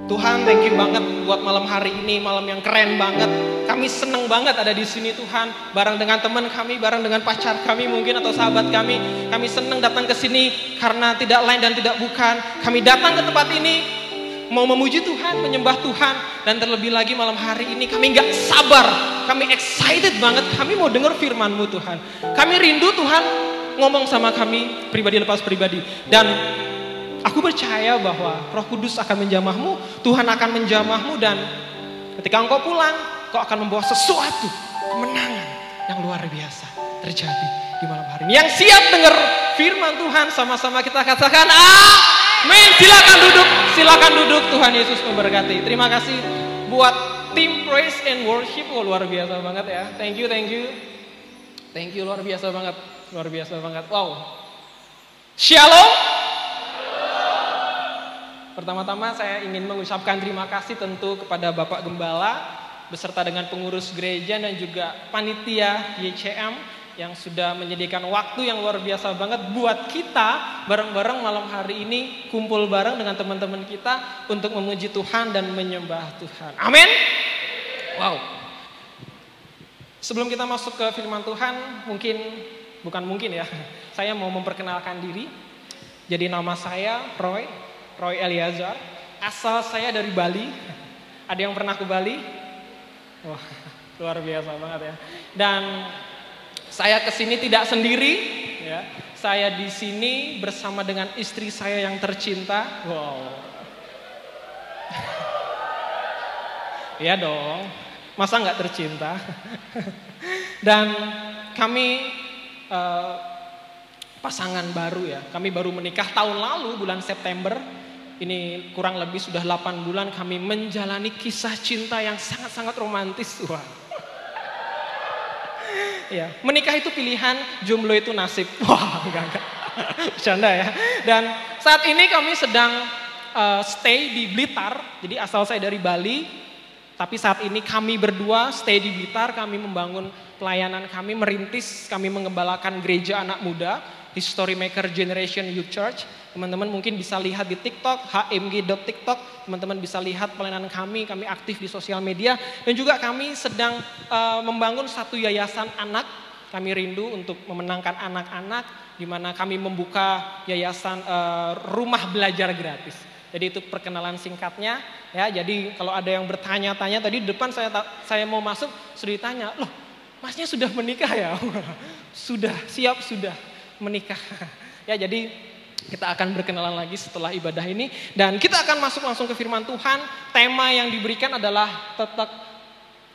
Tuhan, thank you banget buat malam hari ini, malam yang keren banget. Kami seneng banget ada di sini Tuhan, bareng dengan teman kami, bareng dengan pacar kami mungkin atau sahabat kami. Kami seneng datang ke sini karena tidak lain dan tidak bukan. Kami datang ke tempat ini mau memuji Tuhan, menyembah Tuhan, dan terlebih lagi malam hari ini kami gak sabar, kami excited banget, kami mau dengar firman-Mu Tuhan. Kami rindu Tuhan ngomong sama kami pribadi lepas pribadi, dan aku percaya bahwa Roh Kudus akan menjamahmu, Tuhan akan menjamahmu, dan ketika engkau pulang, kau akan membawa sesuatu kemenangan yang luar biasa terjadi di malam hari ini. Yang siap dengar firman Tuhan, sama-sama kita katakan amin. Silakan duduk. Tuhan Yesus memberkati. Terima kasih buat tim praise and worship. Oh, luar biasa banget ya. Thank you. Luar biasa banget. Wow. Shalom. Pertama-tama saya ingin mengucapkan terima kasih tentu kepada Bapak Gembala beserta dengan pengurus gereja dan juga panitia YCM yang sudah menyediakan waktu yang luar biasa banget buat kita bareng-bareng malam hari ini kumpul bareng dengan teman-teman kita untuk memuji Tuhan dan menyembah Tuhan. Amin. Wow. Sebelum kita masuk ke firman Tuhan, bukan mungkin ya, saya mau memperkenalkan diri. Jadi nama saya Roy Eliazar. Asal saya dari Bali. Ada yang pernah ke Bali? Wah, luar biasa banget ya. Dan saya kesini tidak sendiri, ya. Saya di sini bersama dengan istri saya yang tercinta. Wow. Iya dong, masa nggak tercinta? Dan kami pasangan baru ya. Kami baru menikah tahun lalu bulan September. Ini kurang lebih sudah 8 bulan kami menjalani kisah cinta yang sangat-sangat romantis. Wah. Ya, menikah itu pilihan, jomblo itu nasib. Wah, enggak. Bercanda ya. Dan saat ini kami sedang stay di Blitar. Jadi asal saya dari Bali, tapi saat ini kami berdua stay di Blitar. Kami membangun pelayanan kami, merintis, kami mengembalakan gereja anak muda, History Maker Generation Youth Church. Teman-teman mungkin bisa lihat di TikTok, hmg.tiktok. Teman-teman bisa lihat pelayanan kami aktif di sosial media. Dan juga kami sedang membangun satu yayasan anak. Kami rindu untuk memenangkan anak-anak, di mana kami membuka yayasan rumah belajar gratis. Jadi itu perkenalan singkatnya. Ya, jadi kalau ada yang bertanya-tanya, tadi di depan saya mau masuk, sudah ditanya, loh masnya sudah menikah ya? Sudah menikah. Ya, jadi kita akan berkenalan lagi setelah ibadah ini. Dan kita akan masuk langsung ke firman Tuhan. Tema yang diberikan adalah tetap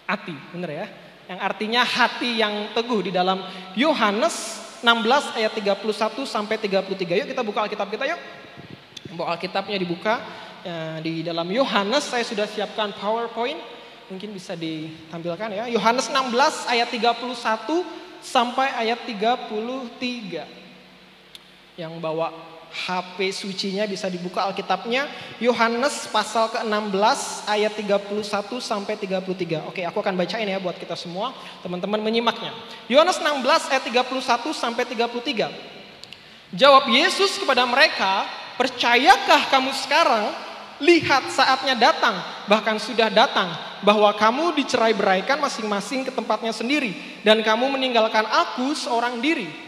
hati. Benar ya? Yang artinya hati yang teguh di dalam Yohanes 16 ayat 31 sampai 33. Yuk kita buka Alkitab kita yuk. Bawa Alkitabnya dibuka. Di dalam Yohanes saya sudah siapkan PowerPoint. Mungkin bisa ditampilkan ya. Yohanes 16 ayat 31 sampai ayat 33. Yang bawa HP sucinya bisa dibuka Alkitabnya. Yohanes pasal ke-16 ayat 31 sampai 33. Oke, aku akan bacain ya buat kita semua. Teman-teman menyimaknya. Yohanes 16 ayat 31 sampai 33. Jawab Yesus kepada mereka, "Percayakah kamu sekarang? Lihat saatnya datang, bahkan sudah datang, bahwa kamu dicerai-beraikan masing-masing ke tempatnya sendiri, dan kamu meninggalkan aku seorang diri.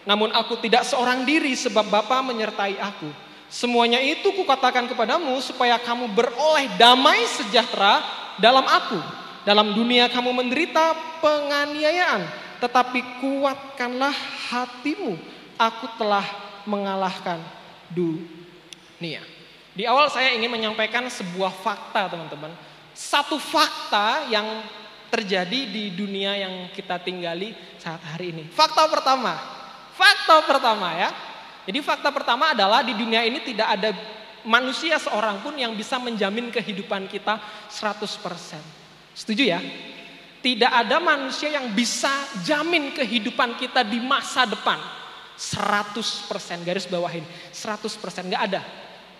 Namun aku tidak seorang diri, sebab Bapa menyertai aku. Semuanya itu kukatakan kepadamu supaya kamu beroleh damai sejahtera dalam aku. Dalam dunia kamu menderita penganiayaan, tetapi kuatkanlah hatimu. Aku telah mengalahkan dunia." Di awal saya ingin menyampaikan sebuah fakta, teman-teman. Satu fakta yang terjadi di dunia yang kita tinggali saat hari ini. Fakta pertama ya. Jadi fakta pertama adalah di dunia ini tidak ada manusia seorang pun yang bisa menjamin kehidupan kita 100%. Setuju ya? Tidak ada manusia yang bisa jamin kehidupan kita di masa depan 100%. Garis bawahin 100%, nggak ada.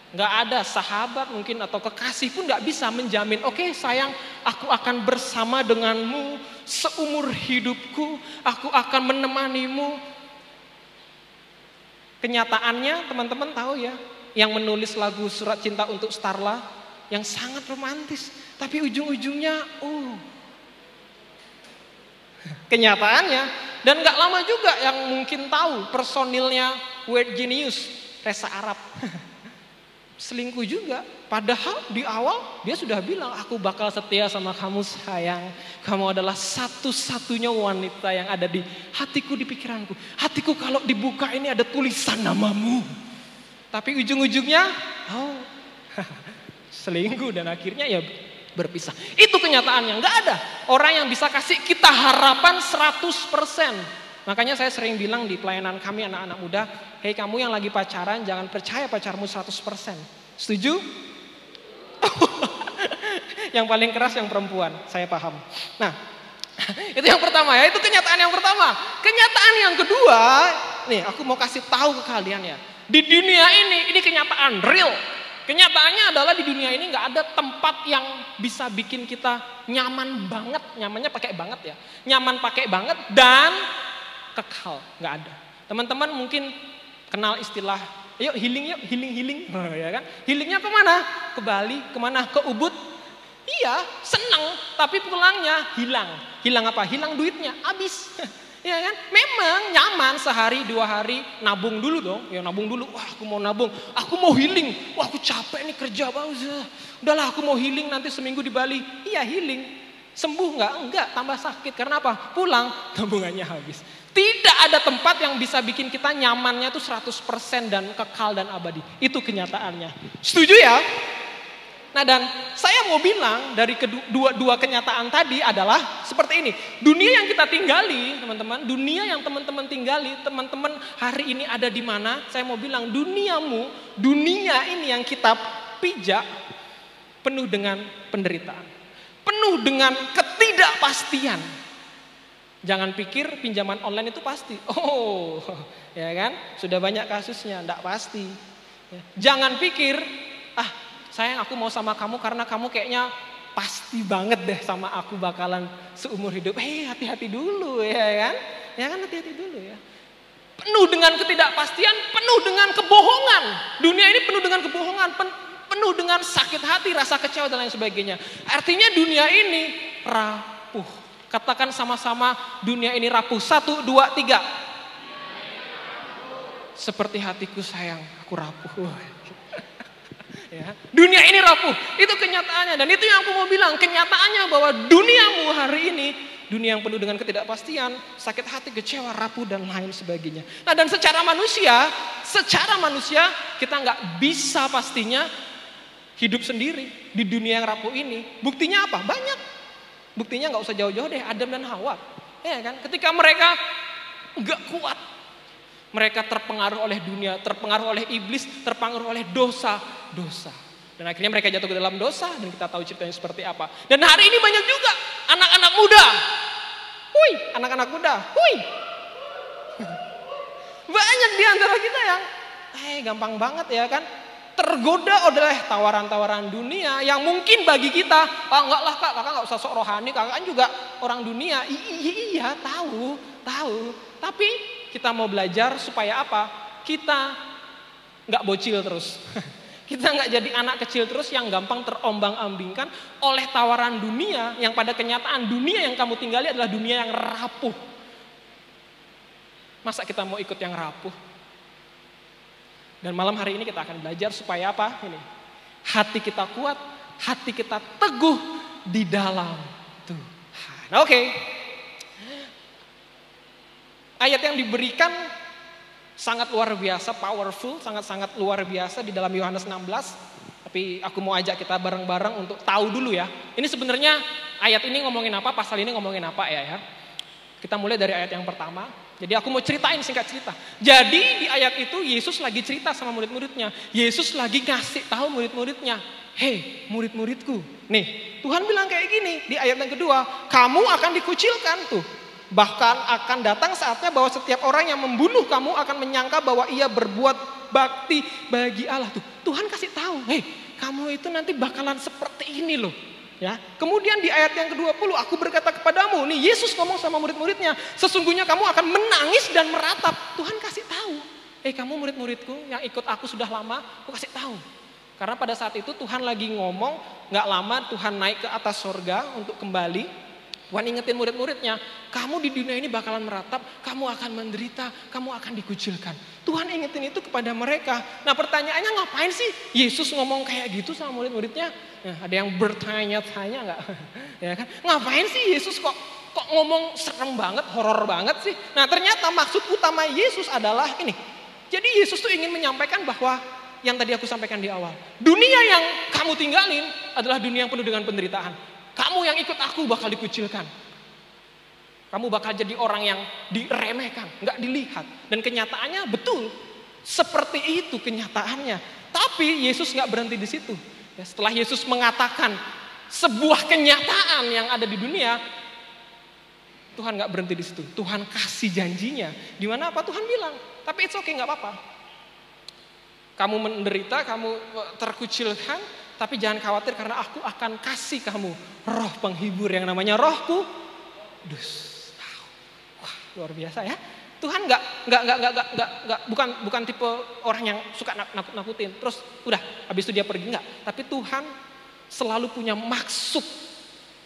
Nggak ada sahabat mungkin atau kekasih pun nggak bisa menjamin, oke sayang, aku akan bersama denganmu seumur hidupku, aku akan menemanimu. Kenyataannya teman-teman tahu ya, yang menulis lagu Surat Cinta untuk Starla yang sangat romantis. Tapi ujung-ujungnya, kenyataannya. Dan gak lama juga yang mungkin tahu personilnya Weird Genius, Reza Arab. Selingkuh juga. Padahal di awal dia sudah bilang, aku bakal setia sama kamu sayang. Kamu adalah satu-satunya wanita yang ada di hatiku, di pikiranku. Hatiku kalau dibuka ini ada tulisan namamu. Tapi ujung-ujungnya, selingkuh dan akhirnya ya berpisah. Itu kenyataannya. Nggak ada orang yang bisa kasih kita harapan 100%. Makanya saya sering bilang di pelayanan kami anak-anak muda, hei kamu yang lagi pacaran jangan percaya pacarmu 100%. Setuju? Yang paling keras yang perempuan, saya paham. Nah, itu yang pertama ya, itu kenyataan yang pertama. Kenyataan yang kedua, nih aku mau kasih tahu ke kalian ya. Di dunia ini kenyataan real. Kenyataannya adalah di dunia ini nggak ada tempat yang bisa bikin kita nyaman banget, nyamannya pakai banget ya, nyaman pakai banget dan kekal, nggak ada. Teman-teman mungkin kenal istilah, yuk healing, ya kan? Healingnya kemana? Ke Bali, kemana? Ke Ubud. Iya, senang, tapi pulangnya hilang. Hilang apa? Hilang duitnya, habis. Ya kan? Memang nyaman sehari 2 hari nabung dulu dong. Ya nabung dulu. Wah, aku mau nabung. Aku mau healing. Wah, aku capek nih kerja banget. Udahlah aku mau healing nanti seminggu di Bali. Iya, healing. Sembuh nggak? Enggak, tambah sakit. Karena apa? Pulang tabungannya habis. Tidak ada tempat yang bisa bikin kita nyamannya tuh 100% dan kekal dan abadi. Itu kenyataannya. Setuju ya? Nah dan saya mau bilang dari dua kenyataan tadi adalah seperti ini. Dunia yang kita tinggali teman-teman, dunia yang teman-teman tinggali, teman-teman hari ini ada di mana? Saya mau bilang duniamu, dunia ini yang kita pijak penuh dengan penderitaan. Penuh dengan ketidakpastian. Jangan pikir pinjaman online itu pasti. Oh, ya kan? Sudah banyak kasusnya, enggak pasti. Jangan pikir, sayang aku mau sama kamu karena kamu kayaknya pasti banget deh sama aku bakalan seumur hidup. Hati-hati dulu ya kan? Ya kan hati-hati dulu ya. Penuh dengan ketidakpastian, penuh dengan kebohongan. Dunia ini penuh dengan kebohongan, penuh dengan sakit hati, rasa kecewa dan lain sebagainya. Artinya dunia ini rapuh. Katakan sama-sama dunia ini rapuh. 1, 2, 3. Seperti hatiku sayang, aku rapuh. Ya, dunia ini rapuh, itu kenyataannya dan itu yang aku mau bilang, kenyataannya bahwa duniamu hari ini dunia yang penuh dengan ketidakpastian, sakit hati, kecewa, rapuh dan lain sebagainya. Nah dan secara manusia kita nggak bisa pastinya hidup sendiri di dunia yang rapuh ini. Buktinya apa? Banyak. Buktinya nggak usah jauh-jauh deh, Adam dan Hawa, ya kan? Ketika mereka nggak kuat. Mereka terpengaruh oleh dunia, terpengaruh oleh iblis, terpengaruh oleh dosa. Dan akhirnya mereka jatuh ke dalam dosa dan kita tahu ceritanya seperti apa. Dan hari ini banyak juga anak-anak muda. Anak-anak muda. Banyak di antara kita yang gampang banget ya kan. Tergoda oleh tawaran-tawaran dunia yang mungkin bagi kita, enggak lah kak, kakak nggak usah sok rohani, kakak kan juga orang dunia. Iya, tahu. Tapi kita mau belajar supaya apa? Kita nggak bocil terus. Kita nggak jadi anak kecil terus yang gampang terombang-ambingkan oleh tawaran dunia yang pada kenyataan dunia yang kamu tinggali adalah dunia yang rapuh. Masa kita mau ikut yang rapuh? Dan malam hari ini kita akan belajar supaya apa? Ini, hati kita kuat, hati kita teguh di dalam Tuhan. Oke. Ayat yang diberikan sangat luar biasa, powerful, sangat-sangat luar biasa di dalam Yohanes 16. Tapi aku mau ajak kita bareng-bareng untuk tahu dulu ya. Ini sebenarnya ayat ini ngomongin apa, pasal ini ngomongin apa ya. Kita mulai dari ayat yang pertama. Jadi aku mau ceritain singkat cerita. Jadi di ayat itu Yesus lagi cerita sama murid-muridnya. Yesus lagi ngasih tahu murid-muridnya. Hei murid-muridku. Nih Tuhan bilang kayak gini di ayat yang kedua. Kamu akan dikucilkan tuh. Bahkan akan datang saatnya bahwa setiap orang yang membunuh kamu akan menyangka bahwa ia berbuat bakti bagi Allah. Tuhan kasih tahu, hei kamu itu nanti bakalan seperti ini loh. Ya. Kemudian di ayat yang ke-20 aku berkata kepadamu, nih Yesus ngomong sama murid-muridnya, sesungguhnya kamu akan menangis dan meratap. Tuhan kasih tahu, kamu murid-muridku yang ikut aku sudah lama, aku kasih tahu. Karena pada saat itu Tuhan lagi ngomong, gak lama Tuhan naik ke atas sorga untuk kembali. Tuhan ingetin murid-muridnya, kamu di dunia ini bakalan meratap, kamu akan menderita, kamu akan dikucilkan. Tuhan ingetin itu kepada mereka. Nah pertanyaannya ngapain sih Yesus ngomong kayak gitu sama murid-muridnya? Nah, ada yang bertanya-tanya gak? Ya kan? Ngapain sih Yesus kok ngomong serem banget, horor banget sih? Nah ternyata maksud utama Yesus adalah ini. Jadi Yesus tuh ingin menyampaikan bahwa yang tadi aku sampaikan di awal. Dunia yang kamu tinggalin adalah dunia yang penuh dengan penderitaan. Kamu yang ikut aku bakal dikucilkan. Kamu bakal jadi orang yang diremehkan, gak dilihat. Dan kenyataannya betul. Seperti itu kenyataannya. Tapi Yesus gak berhenti di situ. Ya, setelah Yesus mengatakan sebuah kenyataan yang ada di dunia, Tuhan gak berhenti di situ. Tuhan kasih janjinya. Di mana apa? Tuhan bilang, tapi it's okay, gak apa-apa. Kamu menderita, kamu terkucilkan, tapi jangan khawatir karena aku akan kasih kamu roh penghibur yang namanya Roh Kudus. Wah, luar biasa ya. Tuhan bukan tipe orang yang suka nakut-nakutin. Terus udah, habis itu dia pergi, enggak. Tapi Tuhan selalu punya maksud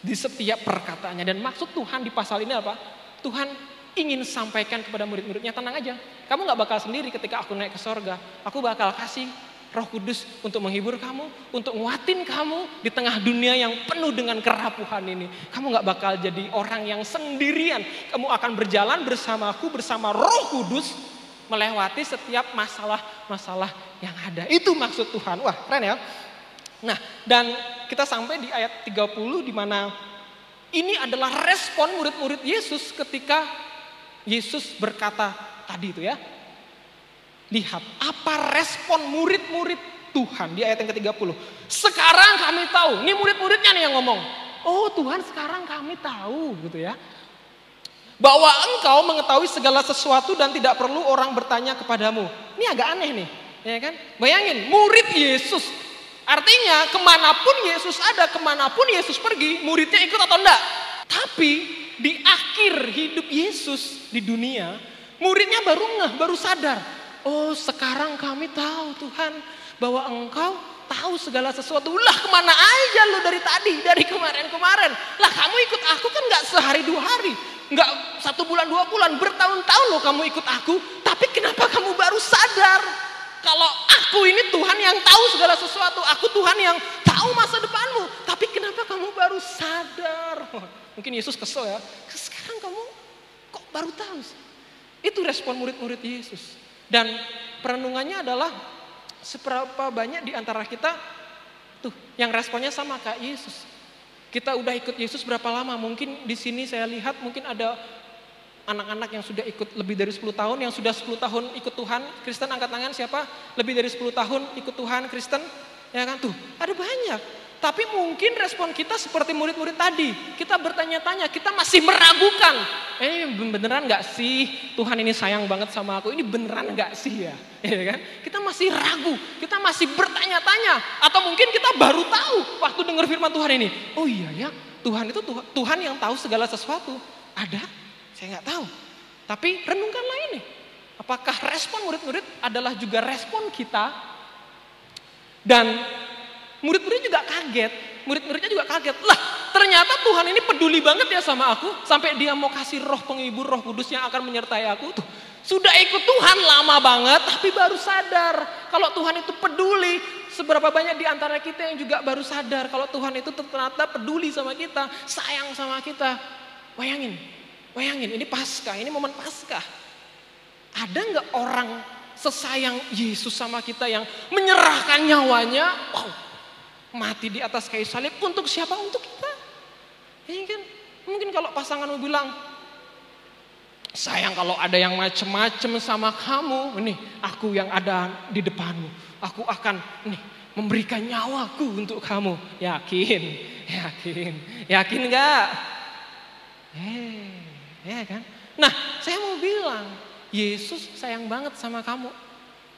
di setiap perkataannya. Dan maksud Tuhan di pasal ini apa? Tuhan ingin sampaikan kepada murid-muridnya, tenang aja. Kamu gak bakal sendiri ketika aku naik ke sorga. Aku bakal kasih Roh Kudus untuk menghibur kamu, untuk nguatin kamu di tengah dunia yang penuh dengan kerapuhan ini. Kamu gak bakal jadi orang yang sendirian. Kamu akan berjalan bersamaku, bersama Roh Kudus, melewati setiap masalah-masalah yang ada. Itu maksud Tuhan. Wah, keren ya. Nah, dan kita sampai di ayat 30 di mana ini adalah respon murid-murid Yesus ketika Yesus berkata tadi itu ya. Lihat apa respon murid-murid Tuhan di ayat yang ke-30. Sekarang kami tahu, ini murid-muridnya nih yang ngomong. Oh Tuhan, sekarang kami tahu gitu ya. Bahwa engkau mengetahui segala sesuatu dan tidak perlu orang bertanya kepadamu. Ini agak aneh nih, ya kan? Bayangin, murid Yesus. Artinya kemanapun Yesus ada, kemanapun Yesus pergi, muridnya ikut atau enggak. Tapi di akhir hidup Yesus di dunia, muridnya baru sadar. Oh sekarang kami tahu Tuhan, bahwa engkau tahu segala sesuatu. Lah kemana aja lu dari tadi, dari kemarin-kemarin. Lah kamu ikut aku kan gak sehari 2 hari. Gak 1 bulan 2 bulan, bertahun-tahun lo kamu ikut aku. Tapi kenapa kamu baru sadar? Kalau aku ini Tuhan yang tahu segala sesuatu. Aku Tuhan yang tahu masa depanmu. Tapi kenapa kamu baru sadar? Mungkin Yesus kesel ya. Sekarang kamu kok baru tahu sih? Itu respon murid-murid Yesus. Dan perenungannya adalah seberapa banyak di antara kita tuh yang responnya sama kayak Yesus. Kita udah ikut Yesus berapa lama? Mungkin di sini saya lihat mungkin ada anak-anak yang sudah ikut lebih dari 10 tahun, yang sudah 10 tahun ikut Tuhan. Kristen angkat tangan siapa? Lebih dari 10 tahun ikut Tuhan Kristen. Ya kan tuh, ada banyak. Tapi mungkin respon kita seperti murid-murid tadi. Kita bertanya-tanya, kita masih meragukan. Ini beneran gak sih Tuhan ini sayang banget sama aku? Ini beneran gak sih ya? Ya kan? Kita masih ragu, kita masih bertanya-tanya. Atau mungkin kita baru tahu waktu dengar firman Tuhan ini. Oh iya ya, Tuhan itu Tuhan yang tahu segala sesuatu. Ada? Saya gak tahu. Tapi renungkanlah ini. Apakah respon murid-murid adalah juga respon kita? Dan murid-murid juga kaget, murid-muridnya juga kaget. Lah ternyata Tuhan ini peduli banget ya sama aku. Sampai dia mau kasih roh penghibur, Roh Kudus yang akan menyertai aku. Tuh, sudah ikut Tuhan lama banget tapi baru sadar. Kalau Tuhan itu peduli. Seberapa banyak di antara kita yang juga baru sadar. Kalau Tuhan itu ternyata peduli sama kita. Sayang sama kita. Bayangin ini Paskah, ini momen Paskah. Ada gak orang sesayang Yesus sama kita yang menyerahkan nyawanya? Wow. Mati di atas kayu salib untuk siapa? Untuk kita. Ya kan? Mungkin kalau pasanganmu bilang, sayang kalau ada yang macem-macem sama kamu, nih aku yang ada di depanmu. Aku akan memberikan nyawaku untuk kamu. Yakin gak? Ya kan? Nah saya mau bilang, Yesus sayang banget sama kamu.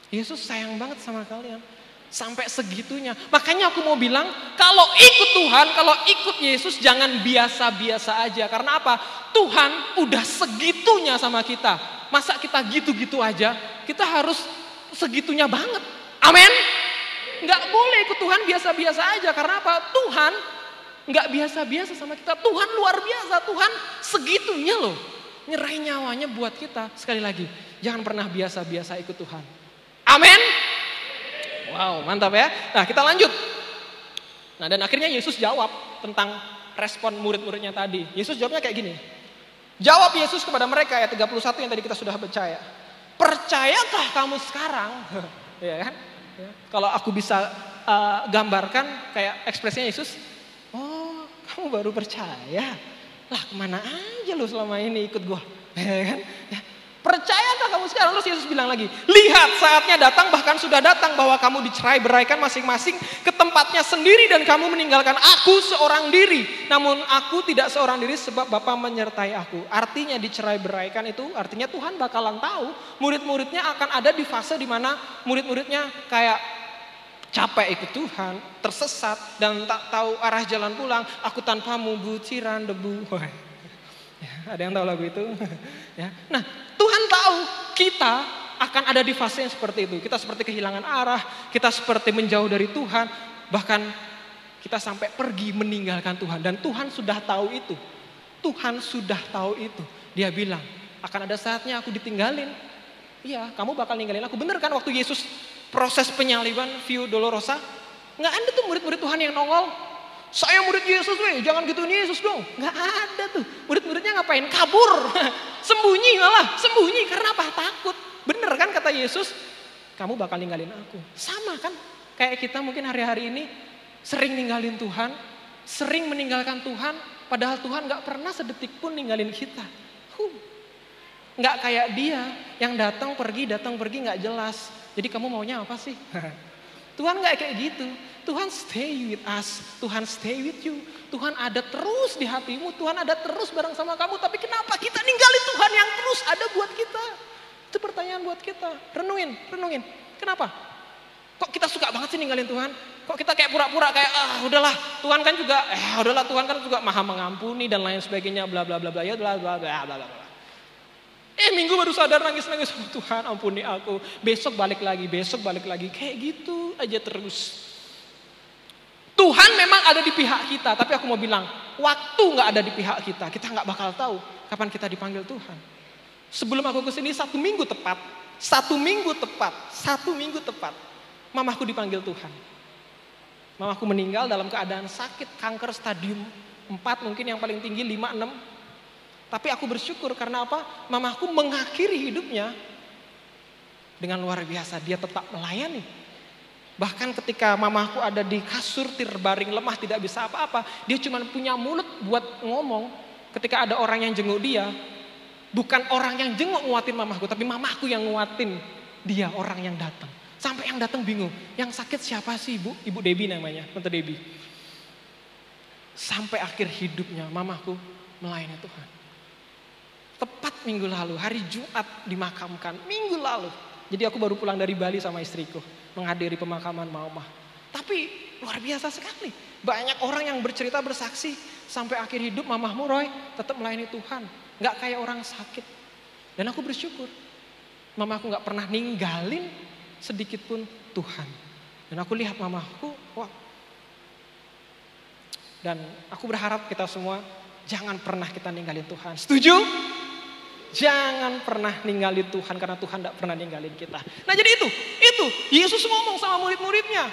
Yesus sayang banget sama kalian. Sampai segitunya. Makanya aku mau bilang, kalau ikut Tuhan, kalau ikut Yesus jangan biasa-biasa aja. Karena apa? Tuhan udah segitunya sama kita. Masa kita gitu-gitu aja? Kita harus segitunya banget. Amin. nggak boleh ikut Tuhan biasa-biasa aja. Karena apa? Tuhan nggak biasa-biasa sama kita. Tuhan luar biasa. Tuhan segitunya loh. Nyerahin nyawanya buat kita. Sekali lagi, jangan pernah biasa-biasa ikut Tuhan. Amin. Wow, mantap ya. Nah, kita lanjut. Nah, dan akhirnya Yesus jawab tentang respon murid-muridnya tadi. Yesus jawabnya kayak gini. Jawab Yesus kepada mereka ayat 31 yang tadi kita sudah percaya. Percayakah kamu sekarang? Ya kan? Ya. Kalau aku bisa gambarkan kayak ekspresinya Yesus. Oh, kamu baru percaya? Lah kemana aja lu selama ini ikut gua? Ya kan? Ya. Percayakah kamu sekarang? Terus Yesus bilang lagi, lihat saatnya datang, bahkan sudah datang, bahwa kamu dicerai-beraikan masing-masing ke tempatnya sendiri dan kamu meninggalkan aku seorang diri. Namun aku tidak seorang diri sebab Bapa menyertai aku. Artinya dicerai-beraikan itu artinya Tuhan bakalan tahu murid-muridnya akan ada di fase di mana murid-muridnya kayak capek ikut Tuhan, tersesat dan tak tahu arah jalan pulang. Aku tanpamu butiran debu. Ya, ada yang tahu lagu itu? Ya. Nah, Tuhan tahu kita akan ada di fase yang seperti itu. Kita seperti kehilangan arah, kita seperti menjauh dari Tuhan, bahkan kita sampai pergi meninggalkan Tuhan. Dan Tuhan sudah tahu itu. Tuhan sudah tahu itu. Dia bilang, akan ada saatnya aku ditinggalin. Iya, kamu bakal ninggalin aku. Bener kan waktu Yesus proses penyaliban Via Dolorosa? Nggak ada tuh murid-murid Tuhan yang nongol. Saya murid Yesus, jangan gituin Yesus dong. Nggak ada tuh. Murid-muridnya ngapain? Kabur. Sembunyi malah. Sembunyi karena apa? Takut. Bener kan kata Yesus? Kamu bakal ninggalin aku. Sama kan? Kayak kita mungkin hari-hari ini sering ninggalin Tuhan. Sering meninggalkan Tuhan. Padahal Tuhan nggak pernah sedetik pun ninggalin kita. Nggak kayak dia yang datang pergi nggak jelas. Jadi kamu maunya apa sih? Tuhan nggak kayak gitu. Tuhan stay with us. Tuhan stay with you. Tuhan ada terus di hatimu. Tuhan ada terus bareng sama kamu. Tapi kenapa kita ninggalin Tuhan yang terus ada buat kita? Itu pertanyaan buat kita. Renungin. Kenapa? Kok kita suka banget sih ninggalin Tuhan? Kok kita kayak pura-pura kayak udahlah Tuhan kan juga Tuhan kan juga maha mengampuni dan lain sebagainya bla bla bla bla ya bla bla bla bla bla. Minggu baru sadar nangis-nangis, Tuhan ampuni aku. Besok balik lagi. Kayak gitu aja terus. Tuhan memang ada di pihak kita, tapi aku mau bilang, waktu gak ada di pihak kita. Kita gak bakal tahu kapan kita dipanggil Tuhan. Sebelum aku kesini 1 minggu tepat, 1 minggu tepat, mamaku dipanggil Tuhan. Mamaku meninggal dalam keadaan sakit, kanker stadium 4 mungkin yang paling tinggi 5, 6. Tapi aku bersyukur karena apa? Mamaku mengakhiri hidupnya dengan luar biasa. Dia tetap melayani. Bahkan ketika mamaku ada di kasur terbaring lemah tidak bisa apa-apa. Dia cuma punya mulut buat ngomong. Ketika ada orang yang jenguk dia. Bukan orang yang jenguk nguatin mamaku. Tapi mamaku yang nguatin dia orang yang datang. Sampai yang datang bingung. Yang sakit siapa sih ibu? Ibu Debbie namanya. Tante Debbie. Sampai akhir hidupnya mamaku melayani Tuhan. Tepat minggu lalu, hari Jumat dimakamkan, minggu lalu. Jadi aku baru pulang dari Bali sama istriku, menghadiri pemakaman mama. Tapi luar biasa sekali. Banyak orang yang bercerita bersaksi, sampai akhir hidup mamahmu Roy tetap melayani Tuhan. Gak kayak orang sakit. Dan aku bersyukur, mamaku gak pernah ninggalin sedikit pun Tuhan. Dan aku lihat mamaku, wah. Dan aku berharap kita semua, jangan pernah kita ninggalin Tuhan. Setuju? Jangan pernah ninggalin Tuhan karena Tuhan tidak pernah ninggalin kita. Nah jadi itu Yesus ngomong sama murid-muridnya.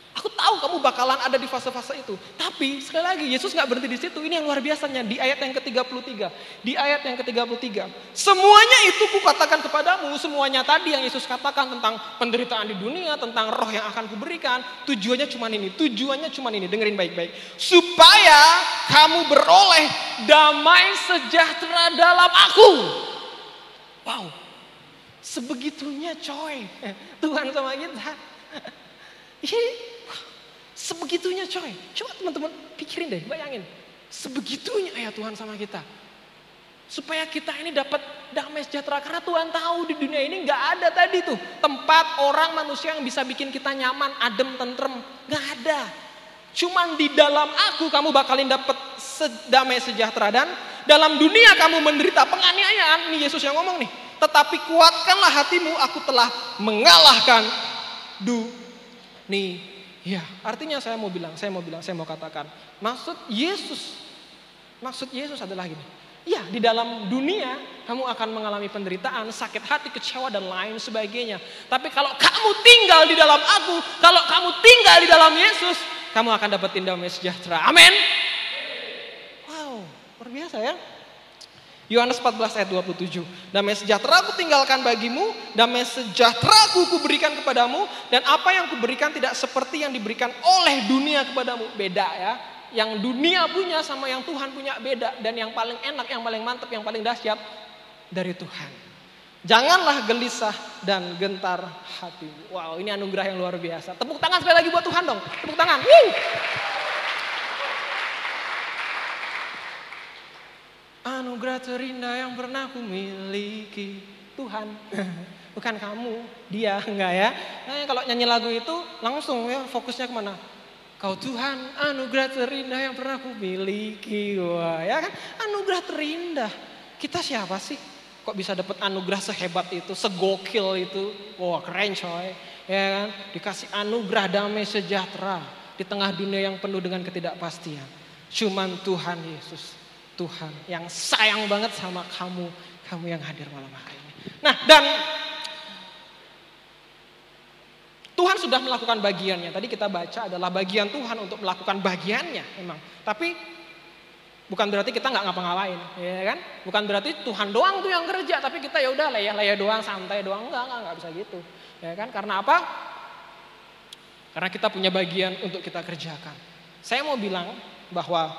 Aku tahu kamu bakalan ada di fase-fase itu. Tapi sekali lagi Yesus gak berhenti di situ. Ini yang luar biasanya di ayat yang ke-33. Di ayat yang ke-33. Semuanya itu kukatakan kepadamu. Semuanya tadi yang Yesus katakan tentang penderitaan di dunia. Tentang roh yang akan kuberikan. Tujuannya cuma ini. Dengerin baik-baik. Supaya kamu beroleh damai sejahtera dalam aku. Wow. Sebegitunya coy. Tuhan sama kita. Sebegitunya coy. Coba teman-teman pikirin deh, bayangin. Sebegitunya ya Tuhan sama kita. Supaya kita ini dapat damai sejahtera. Karena Tuhan tahu di dunia ini gak ada tadi tuh tempat orang manusia yang bisa bikin kita nyaman, adem, tentrem. Gak ada. Cuman di dalam aku kamu bakalin dapat damai sejahtera. Dan dalam dunia kamu menderita penganiayaan. Nih Yesus yang ngomong nih. Tetapi kuatkanlah hatimu, aku telah mengalahkan dunia. Nih, ya artinya saya mau katakan. Maksud Yesus adalah gini. Ya, di dalam dunia kamu akan mengalami penderitaan, sakit hati, kecewa dan lain sebagainya. Tapi kalau kamu tinggal di dalam aku, kalau kamu tinggal di dalam Yesus, kamu akan dapetin damai sejahtera. Amin. Wow, luar biasa ya. Yohanes 14 ayat 27. Damai sejahtera aku tinggalkan bagimu, damai sejahtera aku kuberikan kepadamu, dan apa yang kuberikan tidak seperti yang diberikan oleh dunia kepadamu. Beda ya. Yang dunia punya sama yang Tuhan punya beda. Dan yang paling enak, yang paling mantap, yang paling dahsyat dari Tuhan. Janganlah gelisah dan gentar hatimu. Wow, ini anugerah yang luar biasa. Tepuk tangan sekali lagi buat Tuhan dong. Tepuk tangan. Woo! Anugerah terindah yang pernah ku miliki Tuhan. Bukan kamu, dia, enggak ya. Nah, kalau nyanyi lagu itu langsung ya fokusnya kemana? Kau Tuhan, anugerah terindah yang pernah ku miliki. Wah, ya kan? Anugerah terindah. Kita siapa sih? Kok bisa dapat anugerah sehebat itu, segokil itu? Wah, keren coy. Ya kan? Dikasih anugerah damai sejahtera di tengah dunia yang penuh dengan ketidakpastian. Cuman Tuhan Yesus, Tuhan yang sayang banget sama kamu yang hadir malam hari ini. Nah, dan Tuhan sudah melakukan bagiannya. Tadi kita baca adalah bagian Tuhan untuk melakukan bagiannya memang. Tapi bukan berarti kita nggak ngapa-ngapain, ya kan? Bukan berarti Tuhan doang tuh yang kerja, tapi kita ya udah leyeh doang, santai doang, enggak bisa gitu. Ya kan? Karena apa? Karena kita punya bagian untuk kita kerjakan. Saya mau bilang bahwa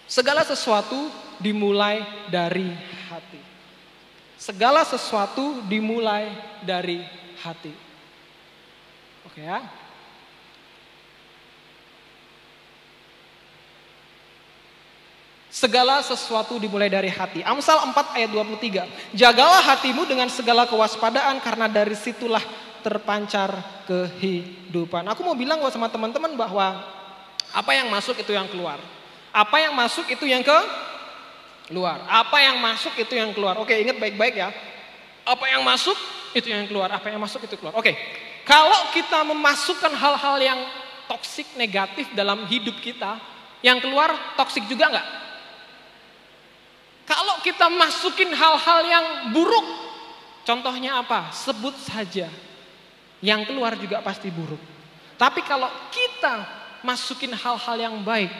segala sesuatu dimulai dari hati. Segala sesuatu dimulai dari hati. Oke ya. Segala sesuatu dimulai dari hati. Amsal 4 ayat 23. Jagalah hatimu dengan segala kewaspadaan karena dari situlah terpancar kehidupan. Aku mau bilang sama teman-teman bahwa apa yang masuk itu yang keluar. Apa yang masuk itu yang keluar. Apa yang masuk itu yang keluar. Oke, ingat baik-baik ya. Apa yang masuk itu yang keluar. Apa yang masuk itu keluar. Oke. Kalau kita memasukkan hal-hal yang toksik, negatif dalam hidup kita, yang keluar toksik juga enggak? Kalau kita masukin hal-hal yang buruk, contohnya apa? Sebut saja. Yang keluar juga pasti buruk. Tapi kalau kita masukin hal-hal yang baik,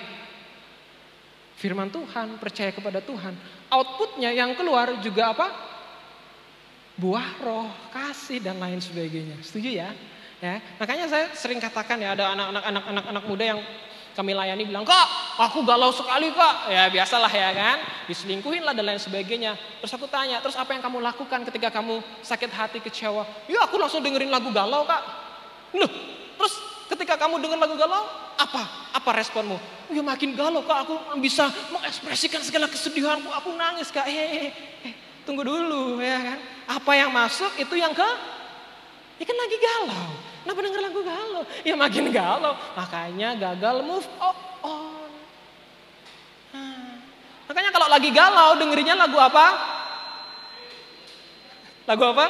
firman Tuhan, percaya kepada Tuhan, outputnya yang keluar juga apa? Buah roh, kasih dan lain sebagainya. Setuju ya? Ya, makanya saya sering katakan ya, ada anak-anak muda yang kami layani bilang, "Kak, aku galau sekali, Kak." Ya biasalah ya kan, diselingkuhin lah dan lain sebagainya. Terus aku tanya, "Terus apa yang kamu lakukan ketika kamu sakit hati, kecewa?" "Ya, aku langsung dengerin lagu galau, Kak." "Loh, terus ketika kamu denger lagu galau, apa responmu?" "Ya makin galau, Kak, aku bisa mengekspresikan segala kesedihanku, aku nangis, Kak." Tunggu dulu ya kan. Apa yang masuk itu yang ya kan lagi galau. Kenapa denger lagu galau? Ya makin galau. Makanya gagal move on. Makanya kalau lagi galau dengerinnya lagu apa? Lagu apa?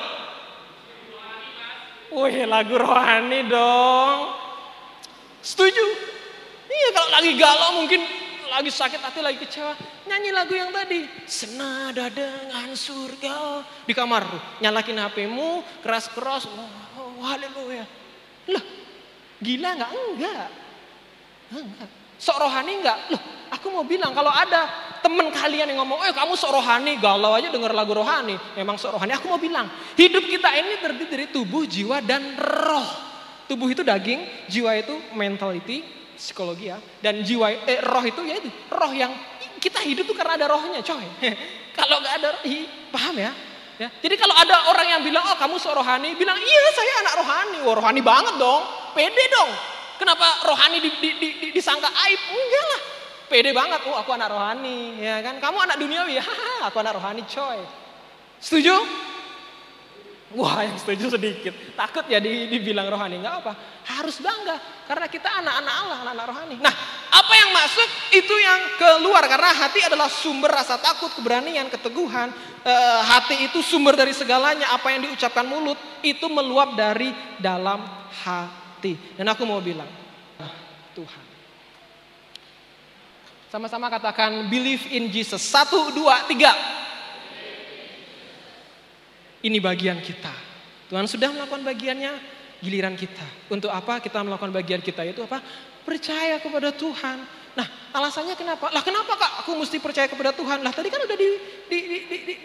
Wih, lagu rohani dong. Setuju? Iya, kalau lagi galau mungkin lagi sakit hati, lagi kecewa, nyanyi lagu yang tadi, senada dengan surga. Di kamar, nyalakin HP-mu, keras-keras, oh, haleluya. Loh, gila nggak? Enggak. Sok rohani nggak? Loh, aku mau bilang kalau ada teman kalian yang ngomong, kamu sok rohani, galau aja denger lagu rohani, memang sok rohani. Aku mau bilang, hidup kita ini terdiri dari tubuh, jiwa, dan roh. Tubuh itu daging, jiwa itu mentality, psikologi ya, dan jiwa roh itu ya itu roh yang kita hidup tuh karena ada rohnya, coy. Kalau nggak ada, paham ya? Jadi kalau ada orang yang bilang, "Oh, kamu sok rohani," bilang, "Iya, saya anak rohani." Wah, rohani banget dong, pede dong. Kenapa rohani disangka aib? Enggak lah, pede banget. Oh, aku anak rohani, ya kan? Kamu anak duniawi, aku anak rohani, coy. Setuju? Wah, yang setuju sedikit. Takut ya dibilang rohani. Enggak apa, harus bangga. Karena kita anak-anak Allah, anak-anak rohani. Nah, apa yang masuk itu yang keluar. Karena hati adalah sumber rasa takut, keberanian, keteguhan. Hati itu sumber dari segalanya. Apa yang diucapkan mulut itu meluap dari dalam hati. hati. Dan aku mau bilang, Tuhan. Sama-sama katakan believe in Jesus. 1, 2, 3. Ini bagian kita. Tuhan sudah melakukan bagiannya, giliran kita. Untuk apa kita melakukan bagian kita? Yaitu apa? Percaya kepada Tuhan. Nah, alasannya kenapa? Lah kenapa Kak aku mesti percaya kepada Tuhan? Lah tadi kan udah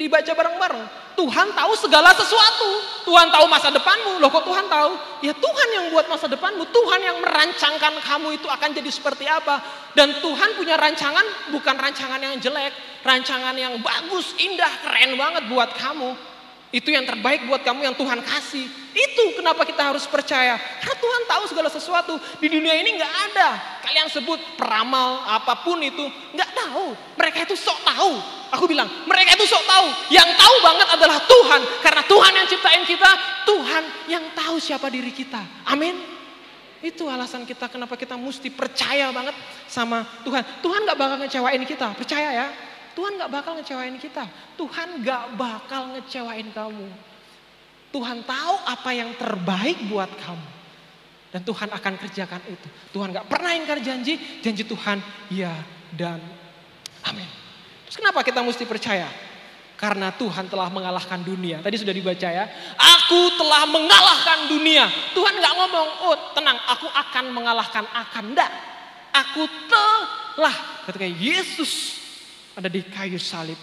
dibaca bareng-bareng. Tuhan tahu segala sesuatu. Tuhan tahu masa depanmu. Loh kok Tuhan tahu? Ya Tuhan yang buat masa depanmu. Tuhan yang merancangkan kamu itu akan jadi seperti apa. Dan Tuhan punya rancangan bukan rancangan yang jelek. Rancangan yang bagus, indah, keren banget buat kamu. Itu yang terbaik buat kamu yang Tuhan kasih. Itu kenapa kita harus percaya. Karena Tuhan tahu segala sesuatu. Di dunia ini gak ada. Kalian sebut peramal apapun itu. Gak tahu. Mereka itu sok tahu. Aku bilang mereka itu sok tahu. Yang tahu banget adalah Tuhan. Karena Tuhan yang ciptain kita. Tuhan yang tahu siapa diri kita. Amin. Itu alasan kita kenapa kita mesti percaya banget sama Tuhan. Tuhan gak bakal ngecewain kita. Percaya ya. Tuhan gak bakal ngecewain kita. Tuhan gak bakal ngecewain kamu. Tuhan tahu apa yang terbaik buat kamu. Dan Tuhan akan kerjakan itu. Tuhan gak pernah ingkar janji. Janji Tuhan ya dan amin. Terus kenapa kita mesti percaya? Karena Tuhan telah mengalahkan dunia. Tadi sudah dibaca ya. Aku telah mengalahkan dunia. Tuhan gak ngomong, oh tenang aku akan mengalahkan akan. Enggak. Aku telah. Ketika Yesus ada di kayu salib.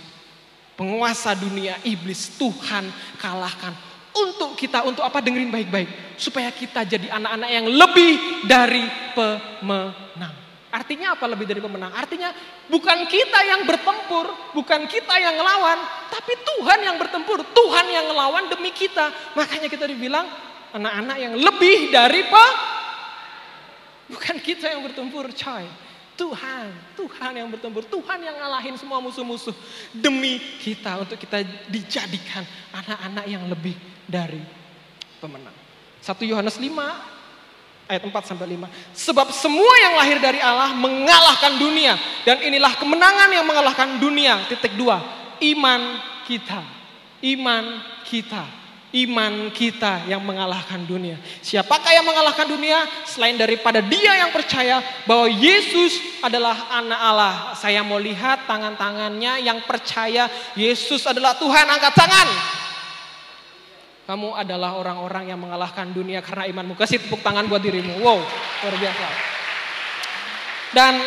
Penguasa dunia iblis Tuhan kalahkan. Untuk kita, untuk apa? Dengerin baik-baik. Supaya kita jadi anak-anak yang lebih dari pemenang. Artinya apa lebih dari pemenang? Artinya bukan kita yang bertempur. Bukan kita yang ngelawan. Tapi Tuhan yang bertempur. Tuhan yang ngelawan demi kita. Makanya kita dibilang anak-anak yang lebih dari bukan kita yang bertempur coy. Tuhan yang bertempur, Tuhan yang ngalahin semua musuh-musuh demi kita untuk kita dijadikan anak-anak yang lebih dari pemenang. 1 Yohanes 5 ayat 4 sampai 5. Sebab semua yang lahir dari Allah mengalahkan dunia dan inilah kemenangan yang mengalahkan dunia. Titik 2. Iman kita. Iman kita yang mengalahkan dunia. Siapakah yang mengalahkan dunia? Selain daripada dia yang percaya bahwa Yesus adalah anak Allah. Saya mau lihat tangan-tangannya yang percaya Yesus adalah Tuhan. Angkat tangan. Kamu adalah orang-orang yang mengalahkan dunia karena imanmu. Kasih tepuk tangan buat dirimu. Wow, luar biasa. Dan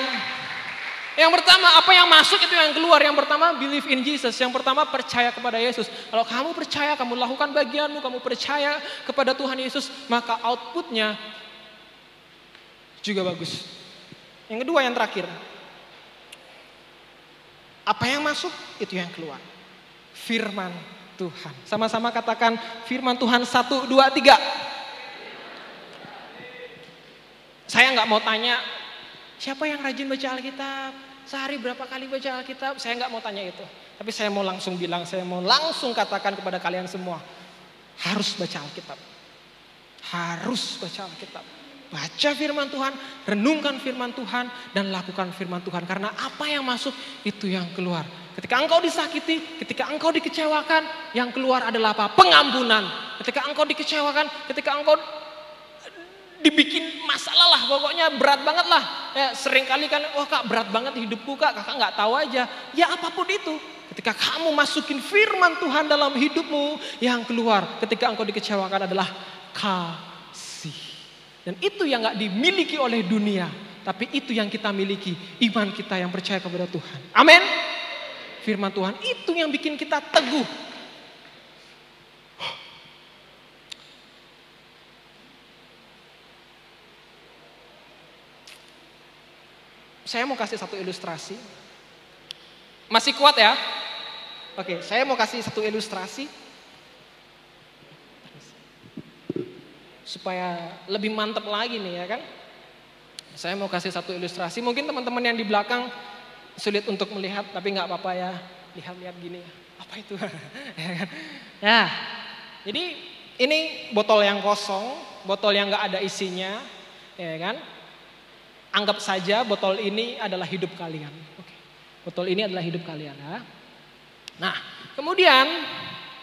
yang pertama, apa yang masuk itu yang keluar. Yang pertama, believe in Jesus. Yang pertama, percaya kepada Yesus. Kalau kamu percaya, kamu lakukan bagianmu, kamu percaya kepada Tuhan Yesus, maka outputnya juga bagus. Yang kedua, yang terakhir. Apa yang masuk, itu yang keluar. Firman Tuhan. Sama-sama katakan firman Tuhan 1, 2, 3. Saya nggak mau tanya, siapa yang rajin baca Alkitab? Sehari berapa kali baca Alkitab? Saya nggak mau tanya itu. Tapi saya mau langsung bilang, saya mau langsung katakan kepada kalian semua. Harus baca Alkitab. Harus baca Alkitab. Baca firman Tuhan, renungkan firman Tuhan, dan lakukan firman Tuhan. Karena apa yang masuk, itu yang keluar. Ketika engkau disakiti, ketika engkau dikecewakan, yang keluar adalah apa? Pengampunan. Ketika engkau dikecewakan, ketika engkau dibikin masalah lah, pokoknya berat banget lah. Ya, sering kali kan, wah kak berat banget hidupku kak, kakak nggak tahu aja. Ya apapun itu, ketika kamu masukin firman Tuhan dalam hidupmu, yang keluar ketika engkau dikecewakan adalah kasih. Dan itu yang nggak dimiliki oleh dunia, tapi itu yang kita miliki, iman kita yang percaya kepada Tuhan. Amin. Firman Tuhan itu yang bikin kita teguh. Saya mau kasih satu ilustrasi. Masih kuat ya? Oke, saya mau kasih satu ilustrasi. Supaya lebih mantap lagi nih ya kan. Saya mau kasih satu ilustrasi. Mungkin teman-teman yang di belakang sulit untuk melihat, tapi nggak apa-apa ya. Lihat-lihat gini. Apa itu? Ya, jadi ini botol yang kosong, botol yang nggak ada isinya, ya kan? Anggap saja botol ini adalah hidup kalian. Oke. Botol ini adalah hidup kalian ya. Nah, kemudian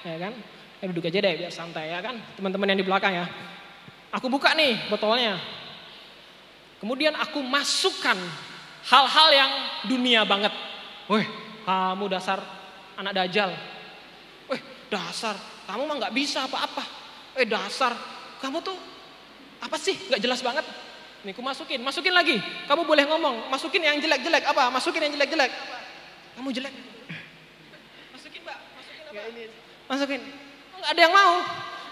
ya kan? Duduk aja deh biar santai ya kan. Teman-teman yang di belakang ya. Aku buka nih botolnya. Kemudian aku masukkan hal-hal yang dunia banget. Weh, kamu dasar anak dajal. Weh, dasar, kamu mah nggak bisa apa-apa. Dasar, kamu tuh apa sih? Nggak jelas banget. Nih, aku masukin lagi. Kamu boleh ngomong, masukin yang jelek-jelek apa? Masukin yang jelek-jelek. Kamu jelek. Masukin, Mbak. Masukin apa? Masukin. Nggak ada yang mau.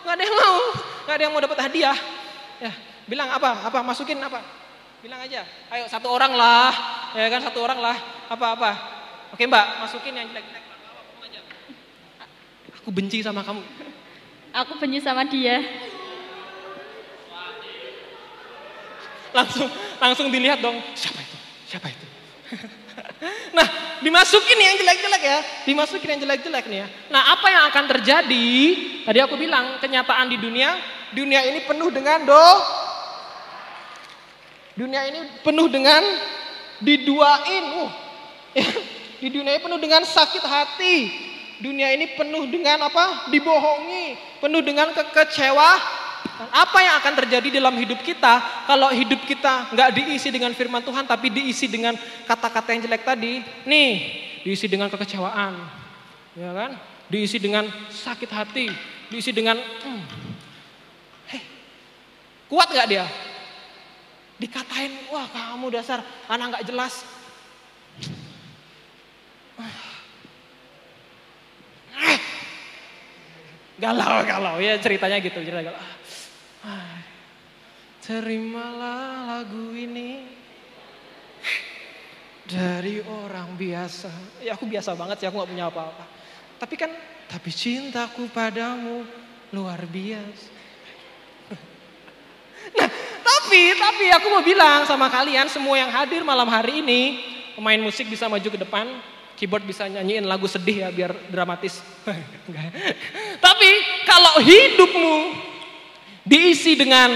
Nggak ada yang mau dapat hadiah. Ya, bilang apa? Masukin apa? Bilang aja. Ayo satu orang lah. Ya kan, satu orang lah. Apa? Oke, Mbak, masukin yang jelek-jelek. Aku benci sama kamu. Aku benci sama dia. Langsung dilihat dong, siapa itu? Nah, dimasukin yang jelek-jelek ya. Dimasukin yang jelek-jelek nih ya. Nah, apa yang akan terjadi? Tadi aku bilang, kenyataan di dunia ini penuh dengan dunia ini penuh dengan diduain. Di dunia ini penuh dengan sakit hati. Dunia ini penuh dengan apa? Dibohongi, penuh dengan kekecewaan. Apa yang akan terjadi dalam hidup kita kalau hidup kita nggak diisi dengan firman Tuhan tapi diisi dengan kata-kata yang jelek tadi? Nih, diisi dengan kekecewaan, ya kan? Diisi dengan sakit hati, diisi dengan kuat nggak dia? Dikatain, wah kamu dasar anak nggak jelas. Galau ya ceritanya gitu, cerita galau. Terimalah lagu ini dari orang biasa. Ya aku biasa banget sih, aku gak punya apa-apa. Tapi cintaku padamu luar biasa. Nah, tapi aku mau bilang sama kalian semua yang hadir malam hari ini, pemain musik bisa maju ke depan, keyboard bisa nyanyiin lagu sedih ya biar dramatis. Tapi kalau hidupmu diisi dengan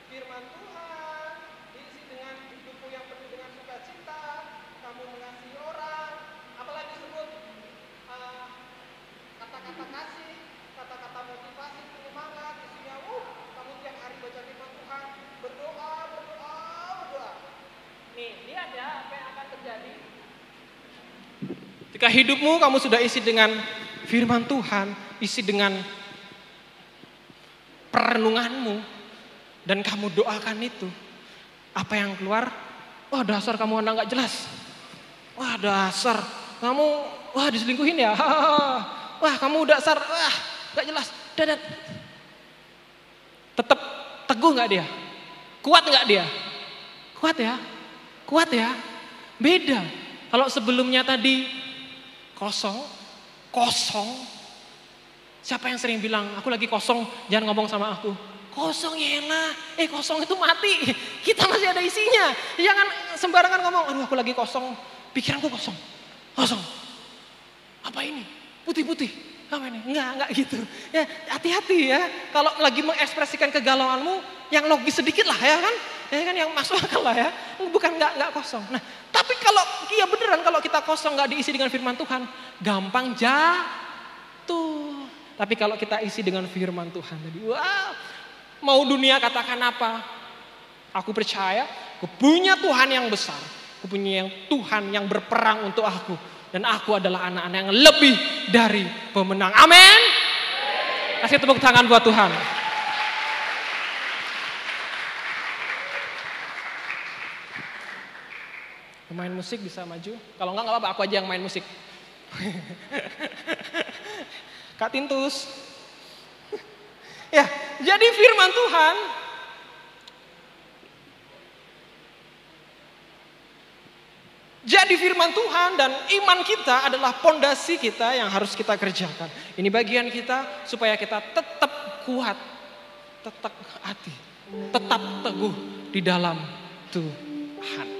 firman Tuhan, diisi dengan hidupmu yang penuh dengan sukacita, kamu mengasihi orang, apalagi disebut kata-kata kasih, kata-kata motivasi, penyemangat, isinya kamu tiap hari baca firman Tuhan, berdoa. Nih, lihat ya apa yang akan terjadi. Ketika hidupmu kamu sudah isi dengan firman Tuhan, isi dengan perenunganmu, dan kamu doakan itu, apa yang keluar? Wah dasar kamu anak gak jelas. Wah dasar kamu, wah diselingkuhin ya. Wah kamu dasar, wah gak jelas. Dadat. Tetap teguh gak dia? Kuat gak dia? Kuat ya. Beda. Kalau sebelumnya tadi kosong. Siapa yang sering bilang, aku lagi kosong, jangan ngomong sama aku. Kosong yelah, kosong itu mati. Kita masih ada isinya. Jangan sembarangan ngomong, aduh aku lagi kosong, pikiranku kosong. Apa ini? Putih-putih. Apa ini? Enggak gitu. Ya, hati-hati ya. Kalau lagi mengekspresikan kegalauanmu, yang logis sedikit lah ya kan? Ya kan yang masuk akal lah ya. Bukan enggak kosong. Nah, tapi kalau iya beneran kalau kita kosong enggak diisi dengan firman Tuhan, gampang jatuh. Tapi kalau kita isi dengan firman Tuhan tadi, wow, mau dunia katakan apa? Aku percaya, aku punya Tuhan yang besar, aku punya Tuhan yang berperang untuk aku, dan aku adalah anak-anak yang lebih dari pemenang. Amin. Kasih tepuk tangan buat Tuhan. Pemain musik bisa maju. Kalau enggak apa-apa, aku aja yang main musik. Kak Tintus. Ya, jadi firman Tuhan dan iman kita adalah pondasi kita yang harus kita kerjakan. Ini bagian kita supaya kita tetap kuat, tetap hati, tetap teguh di dalam Tuhan.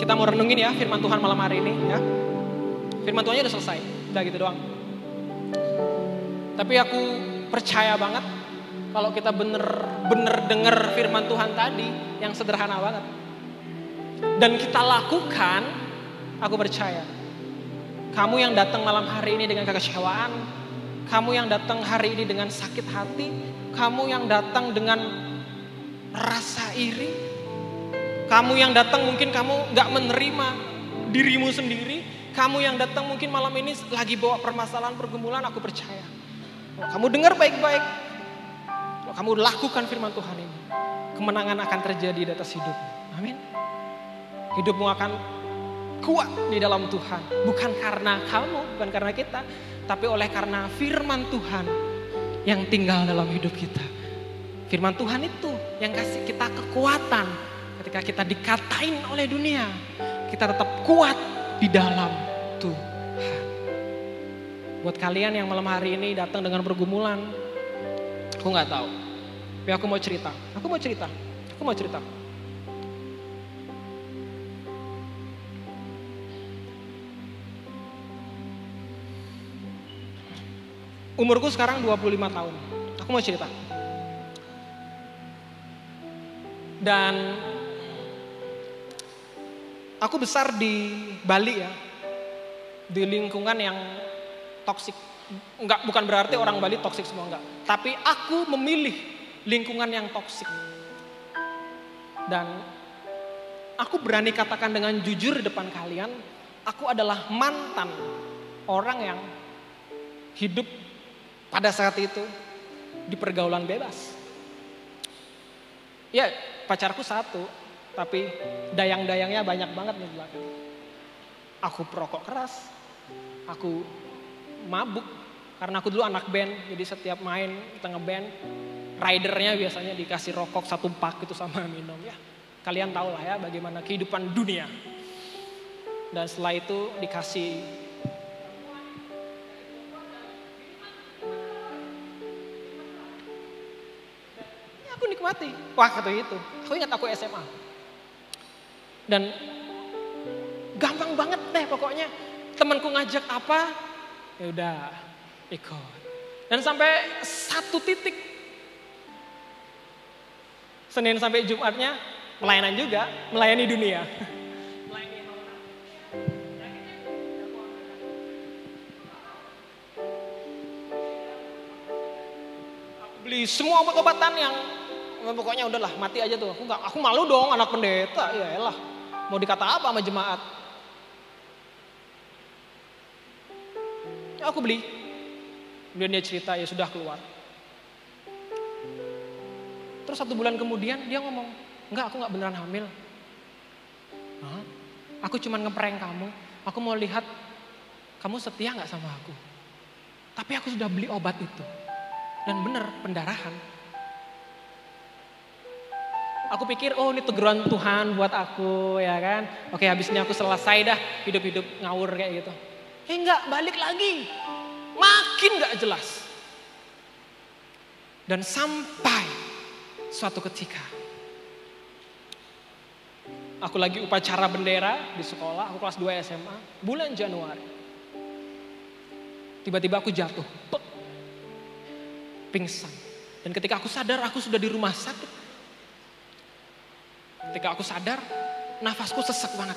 Kita mau renungin ya firman Tuhan malam hari ini ya. Firman Tuhannya udah selesai, udah gitu doang. Tapi aku percaya banget kalau kita bener-bener denger firman Tuhan tadi yang sederhana banget. Dan kita lakukan, aku percaya. Kamu yang datang malam hari ini dengan kekecewaan, kamu yang datang hari ini dengan sakit hati, kamu yang datang dengan rasa iri, kamu yang datang mungkin kamu gak menerima dirimu sendiri, kamu yang datang mungkin malam ini lagi bawa permasalahan pergumulan, aku percaya. Kalau kamu dengar baik-baik, kalau kamu lakukan firman Tuhan ini, kemenangan akan terjadi di atas hidupmu. Amin. Hidupmu akan kuat di dalam Tuhan. Bukan karena kamu, bukan karena kita, tapi oleh karena firman Tuhan yang tinggal dalam hidup kita. Firman Tuhan itu yang kasih kita kekuatan ketika kita dikatain oleh dunia. Kita tetap kuat di dalam Tuhan. Buat kalian yang malam hari ini datang dengan pergumulan, aku gak tahu. Tapi aku mau cerita. Umurku sekarang 25 tahun. Aku mau cerita. Dan aku besar di Bali ya. Di lingkungan yang toksik. Bukan berarti orang Bali toksik semua, enggak. Tapi aku memilih lingkungan yang toksik. Dan aku berani katakan dengan jujur di depan kalian, aku adalah mantan orang yang hidup pada saat itu di pergaulan bebas. Ya, pacarku satu, tapi dayang-dayangnya banyak banget di belakang. Aku perokok keras, aku mabuk, karena aku dulu anak band, jadi setiap main kita ngeband, ridernya biasanya dikasih rokok 1 pak itu sama minum. Ya, kalian tahu lah ya bagaimana kehidupan dunia. Dan setelah itu dikasih aku nikmati. Wah, kata itu. Aku ingat aku SMA. Dan gampang banget deh pokoknya. Temanku ngajak apa, ya udah ikut. Dan sampai satu titik, Senin sampai Jumatnya pelayanan juga, melayani dunia. Aku beli semua obat-obatan yang pokoknya udahlah mati aja tuh. Aku malu dong anak pendeta. Ya elah. Mau dikata apa sama jemaat? Ya, aku beli. Kemudian dia cerita, ya sudah keluar. Terus 1 bulan kemudian dia ngomong, enggak, aku enggak beneran hamil. Hah? Aku cuma ngeprank kamu. Aku mau lihat kamu setia enggak sama aku. Tapi aku sudah beli obat itu. Dan bener, pendarahan. Aku pikir, oh ini teguran Tuhan buat aku, ya kan. Oke, habis ini aku selesai dah hidup-hidup ngawur kayak gitu. Enggak, balik lagi. Makin gak jelas. Dan sampai suatu ketika, aku lagi upacara bendera di sekolah, aku kelas 2 SMA, bulan Januari. Tiba-tiba aku jatuh, pingsan. Dan ketika aku sadar, aku sudah di rumah sakit. Ketika aku sadar, nafasku sesek banget.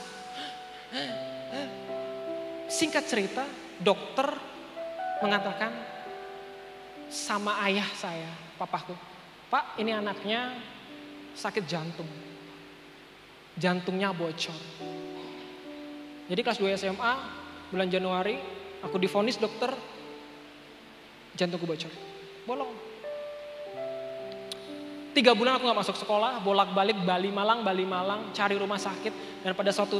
Singkat cerita, dokter mengatakan sama ayah saya, papaku, Pak, ini anaknya sakit jantung. Jantungnya bocor. Jadi kelas 2 SMA, bulan Januari, aku divonis dokter, jantungku bocor. Bolong. 3 bulan aku gak masuk sekolah, bolak-balik Bali Malang, cari rumah sakit. Dan pada suatu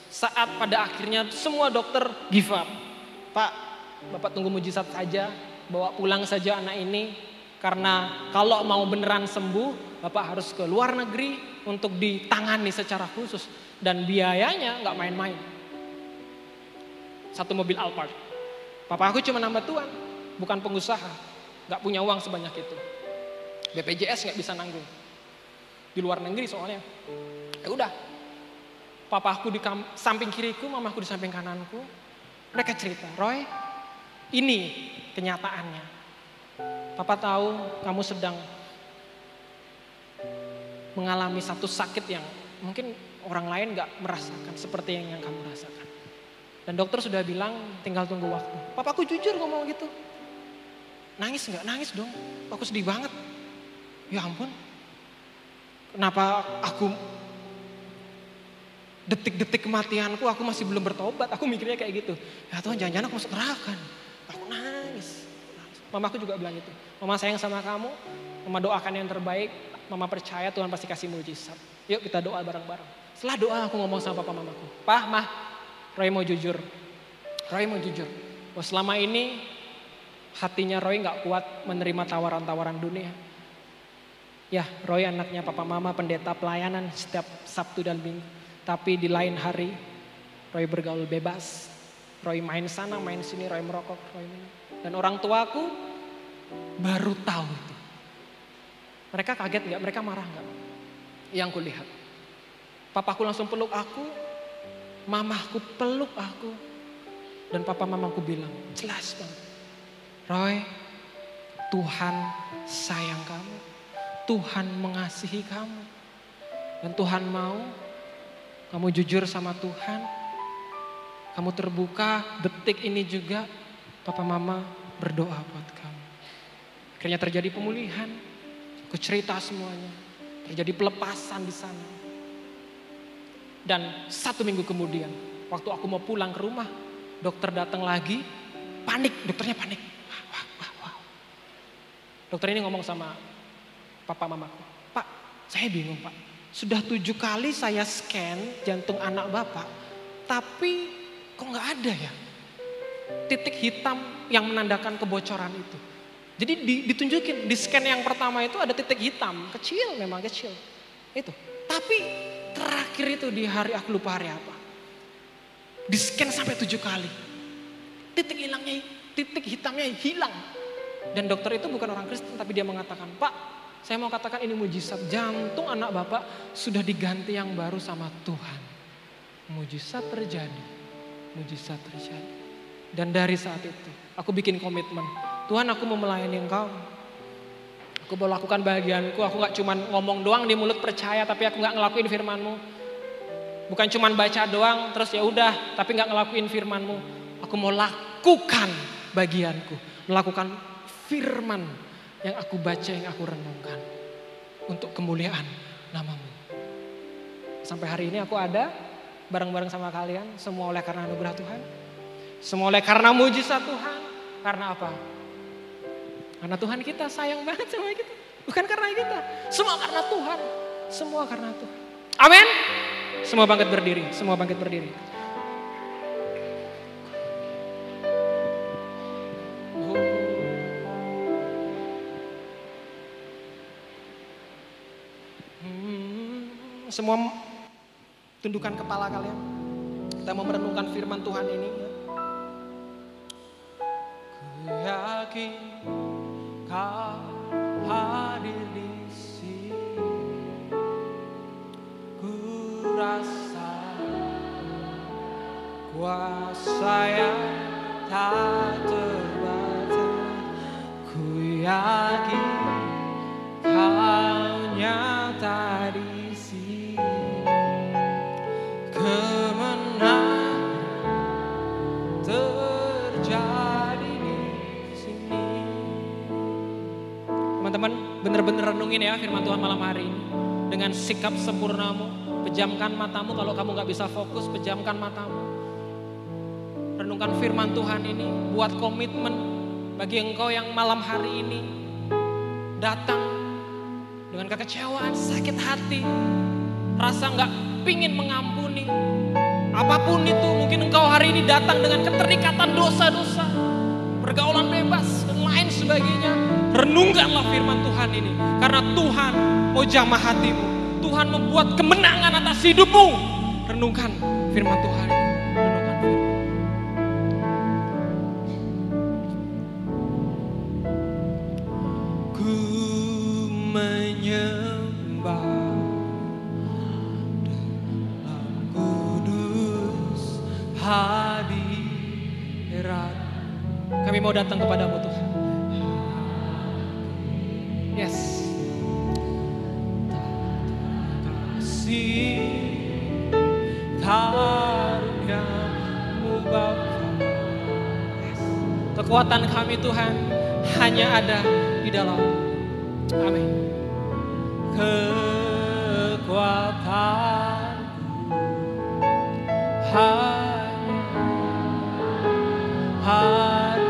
saat pada akhirnya semua dokter give up. Pak, Bapak tunggu mujizat saja, bawa pulang saja anak ini. Karena kalau mau beneran sembuh, Bapak harus ke luar negeri untuk ditangani secara khusus. Dan biayanya gak main-main. 1 mobil Alphard. Papa aku cuma nambah tuan, bukan pengusaha. Gak punya uang sebanyak itu. BPJS gak bisa nanggung. Di luar negeri soalnya. Ya udah. Papaku di samping kiriku, mamaku di samping kananku. Mereka cerita, Roy, ini kenyataannya. Papa tahu kamu sedang mengalami satu sakit yang mungkin orang lain gak merasakan seperti yang kamu rasakan. Dan dokter sudah bilang tinggal tunggu waktu. Papaku jujur ngomong gitu. Nangis gak? Nangis dong. Aku sedih banget. Ya ampun. Kenapa aku detik-detik kematianku aku masih belum bertobat. Aku mikirnya kayak gitu. Ya Tuhan, jangan-jangan aku masuk neraka. Aku nangis. Mamaku juga bilang gitu. Mama sayang sama kamu. Mama doakan yang terbaik. Mama percaya Tuhan pasti kasih mujizat. Yuk kita doa bareng-bareng. Setelah doa aku ngomong sama papa mamaku. Pak, Mah, Roy mau jujur. Roy mau jujur. Oh, selama ini hatinya Roy gak kuat menerima tawaran-tawaran dunia. Ya, Roy anaknya papa mama pendeta pelayanan setiap Sabtu dan Minggu. Tapi di lain hari, Roy bergaul bebas. Roy main sana, main sini, Roy merokok, Roy minum. Dan orang tuaku baru tahu itu. Mereka kaget gak? Mereka marah gak? Yang kulihat. Papaku langsung peluk aku. Mamaku peluk aku. Dan papa mamaku bilang, jelas banget. Roy, Tuhan sayang kamu. Tuhan mengasihi kamu. Dan Tuhan mau kamu jujur sama Tuhan. Kamu terbuka, detik ini juga papa mama berdoa buat kamu. Akhirnya terjadi pemulihan. Aku cerita semuanya. Terjadi pelepasan di sana. Dan 1 minggu kemudian, waktu aku mau pulang ke rumah, dokter datang lagi, panik, dokternya panik. Wah. Dokter ini ngomong sama papa mamaku, Pak, saya bingung Pak. Sudah 7 kali saya scan jantung anak Bapak, tapi kok gak ada ya titik hitam yang menandakan kebocoran itu. Jadi ditunjukin, di scan yang pertama itu ada titik hitam, kecil memang kecil. Itu. Tapi terakhir itu di hari, aku lupa hari apa. Di scan sampai 7 kali. Titik hitamnya hilang. Dan dokter itu bukan orang Kristen, tapi dia mengatakan, Pak, saya mau katakan ini mujizat. Jantung anak Bapak sudah diganti yang baru sama Tuhan. Mujizat terjadi. Mujizat terjadi. Dan dari saat itu, aku bikin komitmen. Tuhan, aku mau melayani Engkau. Aku mau lakukan bagianku. Aku gak cuma ngomong doang di mulut percaya, tapi aku gak ngelakuin firman-Mu. Bukan cuma baca doang, terus ya udah, tapi gak ngelakuin firman-Mu. Aku mau lakukan bagianku. Melakukan firman yang aku baca, yang aku renungkan. Untuk kemuliaan nama-Mu. Sampai hari ini aku ada bareng-bareng sama kalian. Semua oleh karena anugerah Tuhan. Semua oleh karena mujizat Tuhan. Karena apa? Karena Tuhan kita sayang banget sama kita. Bukan karena kita. Semua karena Tuhan. Semua karena Tuhan. Amin. Semua bangkit berdiri. Semua bangkit berdiri. Semua tundukkan kepala kalian. Kita mau merenungkan firman Tuhan ini. Ku yakin Kau hadir di sini. Ku rasa kuasa yang tak terbatas. Ku yakin Kau nyata di sini. Kemenangan terjadi di sini. Teman-teman, bener-bener renungin ya firman Tuhan malam hari ini. Dengan sikap sempurnamu, pejamkan matamu. Kalau kamu gak bisa fokus, pejamkan matamu. Renungkan firman Tuhan ini. Buat komitmen bagi engkau yang malam hari ini datang dengan kekecewaan, sakit hati, rasa gak pingin mengampuni. Apapun itu, mungkin engkau hari ini datang dengan keterikatan dosa-dosa, pergaulan bebas, dan lain sebagainya. Renungkanlah firman Tuhan ini. Karena Tuhan mau jamah hatimu. Tuhan membuat kemenangan atas hidupmu. Renungkan firman Tuhan ini. Renungkan firman. Ku menyembah dalam kudus hadirat. Kami Kami mau datang kepadamu Tuhan. Yes. Kasih karuniamu Bapa. Yes. Kekuatan kami Tuhan hanya ada di dalam. Amin. Kekuatan hanya hadir.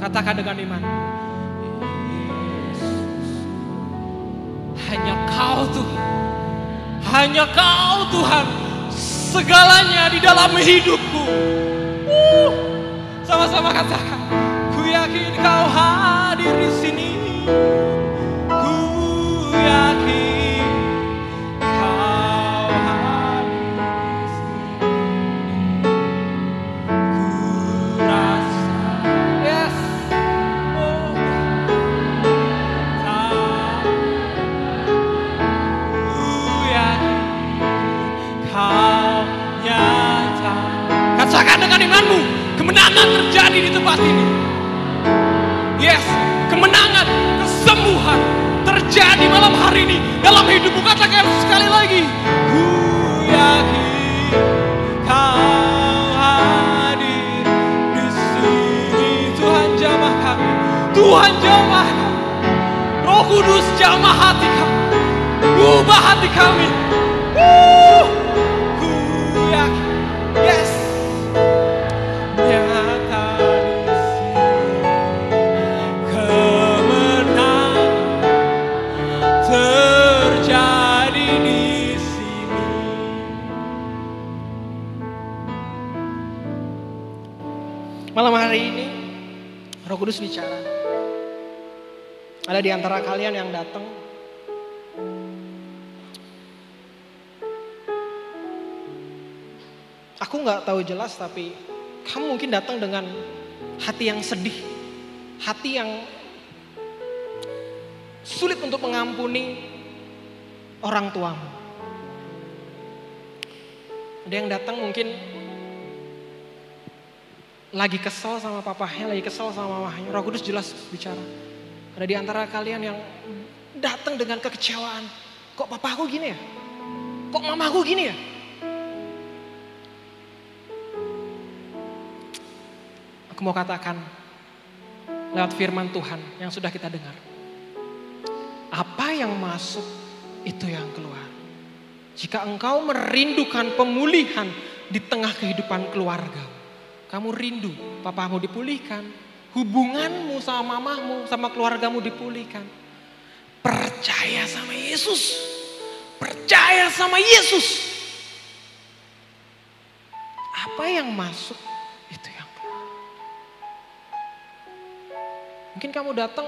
Katakan dengan iman. Hanya Kau Tuhan. Hanya Kau Tuhan. Segalanya di dalam hidupku. Sama-sama katakan. Ku yakin Kau hadir di sini. Ku yakin Kau hadir di sini. Ku rasa. Yes. Oh. Ku yakin Kau nyata. Katakan dengan imanmu. Kemenangan terjadi di tempat ini. Yes, kemenangan, kesembuhan terjadi malam hari ini dalam hidupmu. Katakan sekali lagi. Ku yakin Kau hadir di sini. Tuhan jamah kami. Tuhan jamah kami. Roh Kudus jamah hati kami. Ubah hati kami. Ku yakin. Yes. Malam hari ini Roh Kudus bicara. Ada di antara kalian yang datang. Aku gak tahu jelas, tapi kamu mungkin datang dengan hati yang sedih. Hati yang sulit untuk mengampuni orang tuamu. Ada yang datang mungkin lagi kesel sama papahnya, lagi kesel sama mamahnya. Roh Kudus jelas bicara. Ada di antara kalian yang datang dengan kekecewaan. Kok papaku gini ya? Kok mamaku gini ya? Aku mau katakan lewat firman Tuhan yang sudah kita dengar. Apa yang masuk, itu yang keluar. Jika engkau merindukan pemulihan di tengah kehidupan keluarga, kamu rindu papamu dipulihkan, hubunganmu sama mamahmu, sama keluargamu dipulihkan. Percaya sama Yesus. Percaya sama Yesus. Apa yang masuk, itu yang keluar. Mungkin kamu datang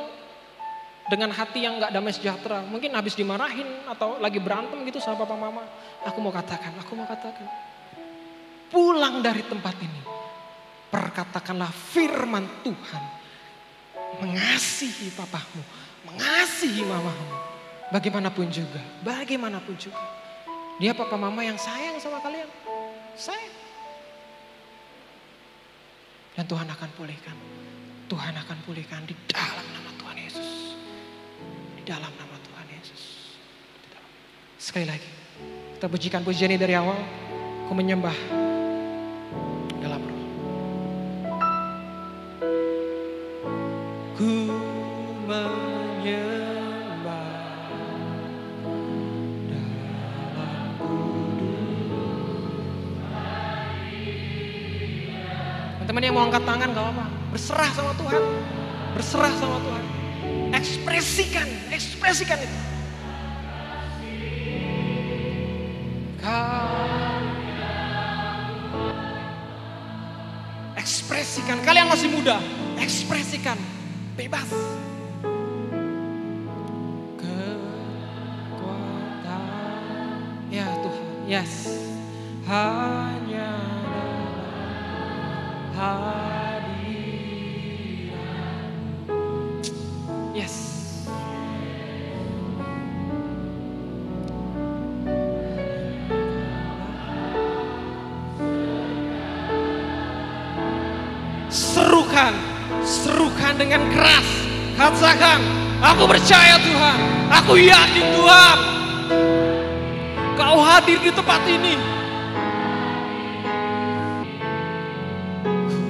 dengan hati yang gak damai sejahtera. Mungkin habis dimarahin atau lagi berantem gitu sama papa mama. Aku mau katakan. Pulang dari tempat ini. Perkatakanlah firman Tuhan. Mengasihi papamu. Mengasihi mamamu. Bagaimanapun juga. Dia papa mama yang sayang sama kalian. Sayang. Dan Tuhan akan pulihkan. Tuhan akan pulihkan di dalam nama Tuhan Yesus. Di dalam nama Tuhan Yesus. Sekali lagi. Kita pujikan pujian ini dari awal. Aku menyembah dalam roh. Ku menyembah dalam kudus. Teman-teman yang mau angkat tangan gak apa-apa. Berserah sama Tuhan. Berserah sama Tuhan. Ekspresikan itu. Ekspresikan. Kalian masih muda. Ekspresikan. Bebas. Kekuatan. Ya Tuhan. Yes. Hanya hadirat. Yes. serukan dengan keras. Katakan, aku percaya Tuhan, aku yakin Tuhan, Kau hadir di tempat ini.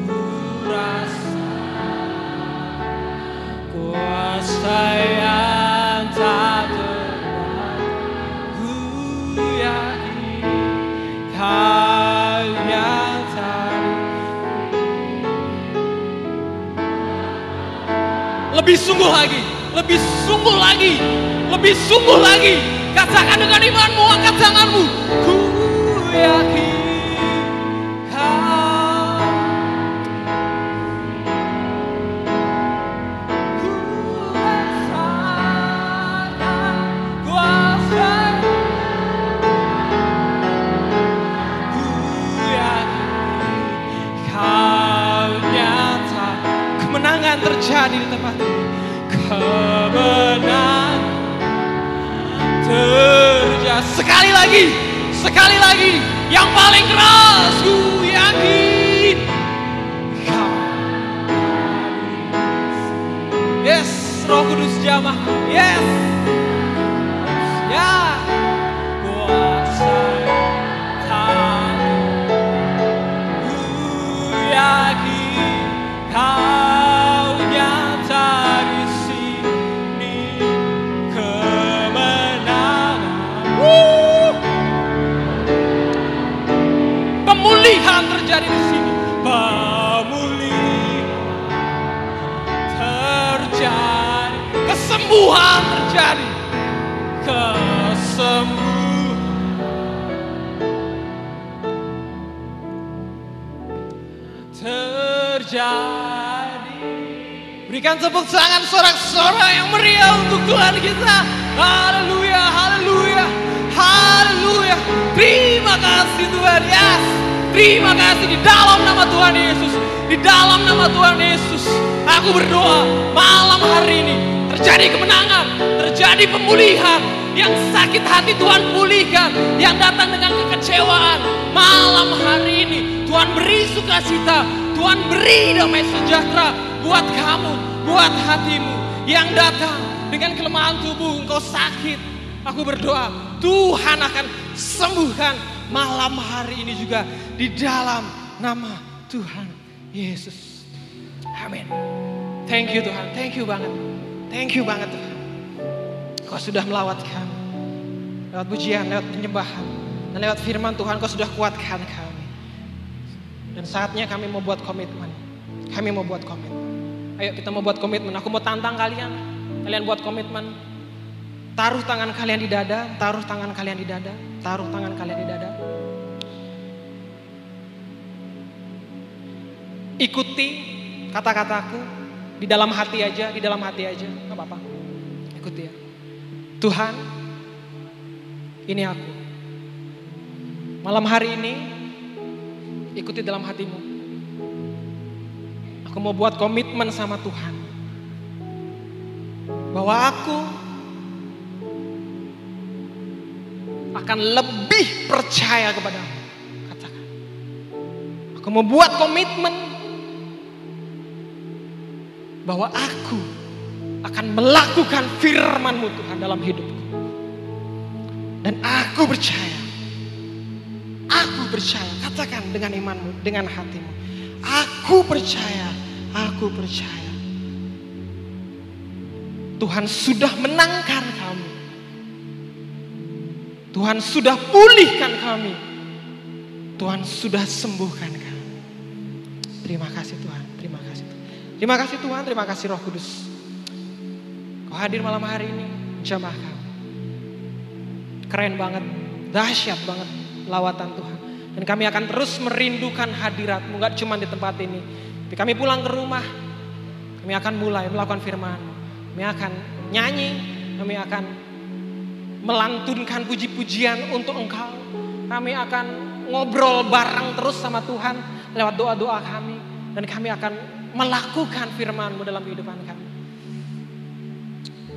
Ku rasa kuasa yang tak terbatas. Ku yakin Kau yang lebih sungguh lagi, lebih sungguh lagi, lebih sungguh lagi. Katakan dengan imanmu, angkat tanganmu. Ku yakin Kau. Ku rasakan kuasa. Ku yakin Kau nyata. Kemenangan terjadi di tempat ini. Kemenangan terjadi. Sekali lagi, yang paling keras. Ku yakin Kau. Yes, Roh Kudus jamah. Yes, ya. Kuasa Kau. Ku yakin Kau nyata di sini. Kemenangan. Pemulihan terjadi di sini. Pemulihan terjadi. Kesembuhan terjadi. Kesembuhan terjadi. Berikan tepuk tangan sorak-sorak yang meriah untuk Tuhan kita. Haleluya, haleluya, haleluya. Terima kasih Tuhan. Yes, terima kasih di dalam nama Tuhan Yesus. Di dalam nama Tuhan Yesus, aku berdoa malam hari ini terjadi kemenangan, terjadi pemulihan. Yang sakit hati Tuhan pulihkan, yang datang dengan kekecewaan malam hari ini Tuhan beri sukacita, Tuhan beri damai sejahtera buat kamu, buat hatimu yang datang dengan kelemahan tubuh, engkau sakit. Aku berdoa Tuhan akan sembuhkan malam hari ini juga di dalam nama Tuhan Yesus. Amin. Thank you Tuhan, thank you banget. Thank you banget Tuhan. Kau sudah melawat kami lewat pujian, lewat penyembahan, dan lewat firman Tuhan Kau sudah kuatkan kami. Dan saatnya kami mau buat komitmen. Kami mau buat komitmen. Ayo kita mau buat komitmen. Aku mau tantang kalian. Kalian buat komitmen. Taruh tangan kalian di dada. Taruh tangan kalian di dada. Taruh tangan kalian di dada. Ikuti kata-kataku. Di dalam hati aja. Di dalam hati aja. Gak apa-apa. Ikuti ya. Tuhan, ini aku. Malam hari ini, ikuti dalam hatimu. Aku mau buat komitmen sama Tuhan. Bahwa aku akan lebih percaya kepadamu. Katakan. Aku mau buat komitmen bahwa aku akan melakukan firman-Mu Tuhan dalam hidupku. Dan aku percaya. Aku percaya. Katakan dengan imanmu, dengan hatimu. Aku percaya. Aku percaya. Tuhan sudah menangkan kami. Tuhan sudah pulihkan kami. Tuhan sudah sembuhkan kami. Terima kasih Tuhan. Terima kasih Tuhan. Terima kasih Tuhan. Terima kasih Roh Kudus. Kau hadir malam hari ini, jamaah kami. Keren banget, dahsyat banget lawatan Tuhan. Dan kami akan terus merindukan hadirat-Mu, gak cuma di tempat ini. Tapi kami pulang ke rumah, kami akan mulai melakukan firman. Kami akan nyanyi, kami akan melantunkan puji-pujian untuk Engkau. Kami akan ngobrol bareng terus sama Tuhan lewat doa-doa kami. Dan kami akan melakukan firman-Mu dalam kehidupan kami.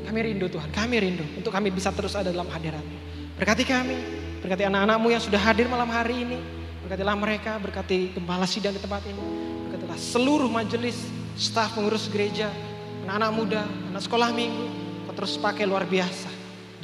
Kami rindu Tuhan, kami rindu untuk kami bisa terus ada dalam hadirat-Mu. Berkati kami, berkati anak-anak-Mu yang sudah hadir malam hari ini. Berkatilah mereka, berkati gembala sidang di tempat ini. Berkatilah atas seluruh majelis, staf pengurus gereja, anak-anak muda, anak sekolah minggu. Kau terus pakai luar biasa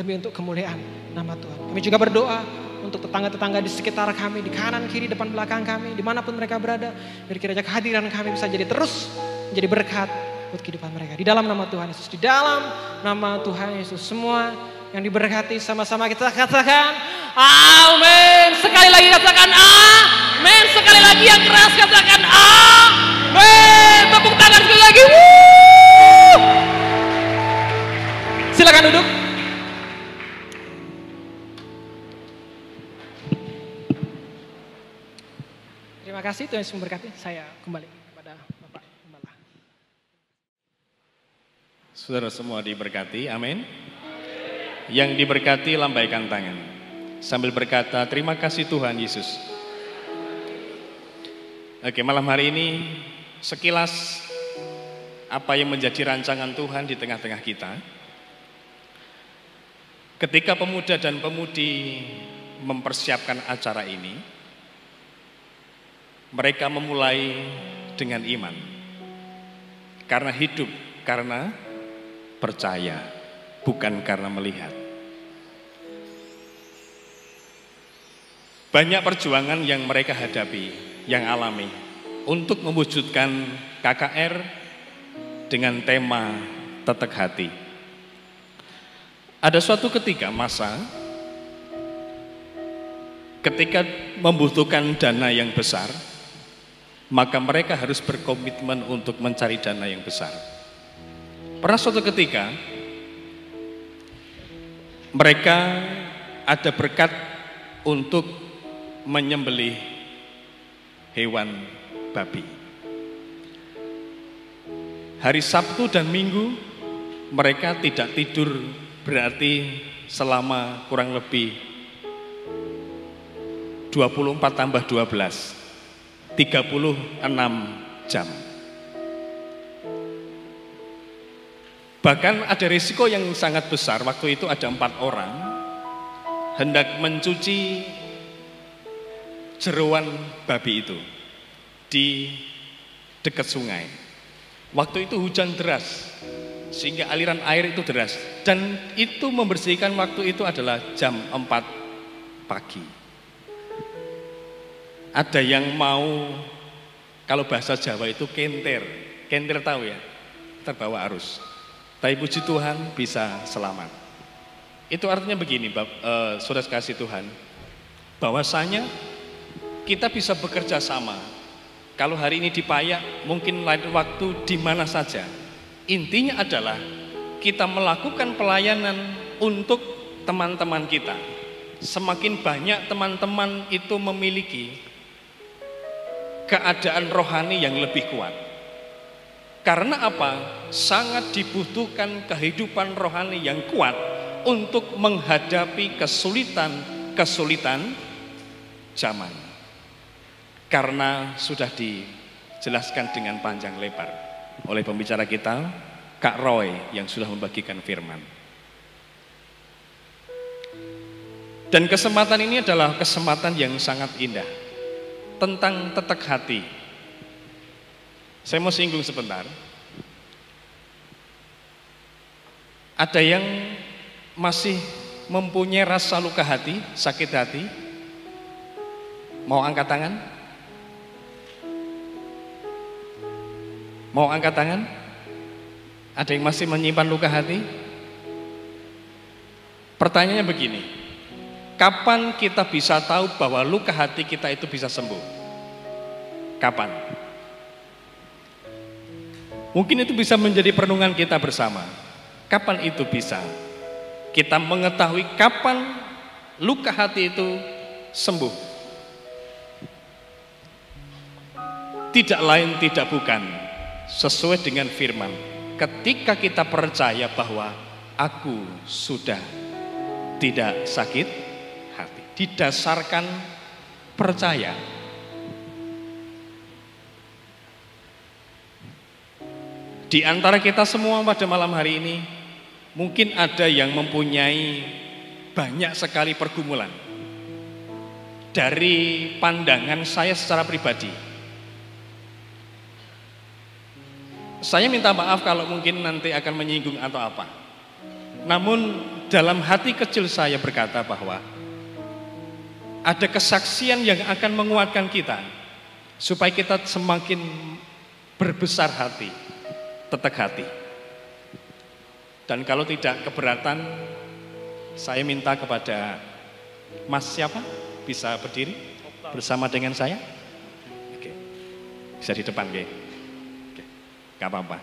demi untuk kemuliaan nama Tuhan. Kami juga berdoa untuk tetangga-tetangga di sekitar kami, di kanan, kiri, depan, belakang kami, dimanapun mereka berada. Biar kiranya kehadiran kami bisa jadi terus menjadi berkat buat kehidupan mereka. Di dalam nama Tuhan Yesus, di dalam nama Tuhan Yesus, semua yang diberkati sama-sama kita katakan amin. Sekali lagi katakan amin. Sekali lagi yang keras katakan amin. Tepuk tangan sekali lagi. Silakan duduk. Terima kasih, Tuhan Yesus memberkati. Saya kembali kepada Bapak Gembala. Saudara semua diberkati, amin. Yang diberkati lambaikan tangan sambil berkata terima kasih Tuhan Yesus. Oke, malam hari ini sekilas apa yang menjadi rancangan Tuhan di tengah-tengah kita. Ketika pemuda dan pemudi mempersiapkan acara ini, mereka memulai dengan iman. Karena hidup, karena percaya, bukan karena melihat. Banyak perjuangan yang mereka hadapi, yang alami, untuk mewujudkan KKR dengan tema Tetek Hati. Ada suatu masa ketika membutuhkan dana yang besar, maka mereka harus berkomitmen untuk mencari dana yang besar. Pernah suatu ketika, mereka ada berkat untuk menyembelih hewan babi. Hari Sabtu dan Minggu mereka tidak tidur, berarti selama kurang lebih 24 tambah 12, 36 jam. Bahkan ada risiko yang sangat besar. Waktu itu ada 4 orang hendak mencuci jeroan babi itu di dekat sungai. Waktu itu hujan deras sehingga aliran air itu deras, dan itu membersihkan waktu itu adalah jam 4 pagi. Ada yang mau, kalau bahasa Jawa itu kenter tahu ya, terbawa arus. Tapi puji Tuhan bisa selamat. Itu artinya begini, saudara kasih Tuhan, bahwasanya kita bisa bekerja sama. Kalau hari ini di Payak, mungkin lain waktu di mana saja. Intinya adalah kita melakukan pelayanan untuk teman-teman kita. Semakin banyak teman-teman itu memiliki keadaan rohani yang lebih kuat. Karena apa? Sangat dibutuhkan kehidupan rohani yang kuat untuk menghadapi kesulitan zaman. Karena sudah dijelaskan dengan panjang lebar oleh pembicara kita, Kak Roy, yang sudah membagikan firman. Dan kesempatan ini adalah kesempatan yang sangat indah tentang tetek hati. Saya mau singgung sebentar. Ada yang masih mempunyai rasa luka hati, sakit hati? Mau angkat tangan? Mau angkat tangan? Ada yang masih menyimpan luka hati? Pertanyaannya begini, kapan kita bisa tahu bahwa luka hati kita itu bisa sembuh? Kapan? Mungkin itu bisa menjadi perenungan kita bersama. Kapan itu bisa? Kita mengetahui kapan luka hati itu sembuh. Tidak lain tidak bukan, sesuai dengan firman, ketika kita percaya bahwa aku sudah tidak sakit hati, didasarkan percaya. Di antara kita semua pada malam hari ini, mungkin ada yang mempunyai banyak sekali pergumulan. Dari pandangan saya secara pribadi, Saya minta maaf kalau mungkin nanti akan menyinggung atau apa. Namun dalam hati kecil saya berkata bahwa ada kesaksian yang akan menguatkan kita supaya kita semakin berbesar hati, tetap hati. Dan kalau tidak keberatan, saya minta kepada Mas siapa bisa berdiri bersama dengan saya. Oke. Bisa di depan, oke. Oke. Gak apa-apa.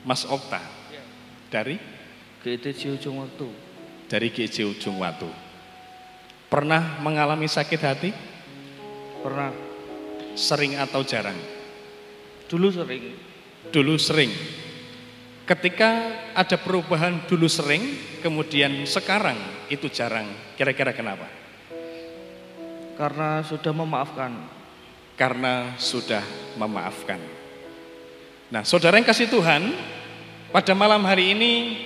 Mas Okta dari GTJ Ujung Watu. Dari GJ Ujung Watu. Pernah mengalami sakit hati? Pernah. Sering atau jarang? Dulu sering. Dulu sering. Ketika ada perubahan dulu sering, kemudian sekarang itu jarang. Kira-kira kenapa? Karena sudah memaafkan. Karena sudah memaafkan. Nah, saudara yang kasih Tuhan, pada malam hari ini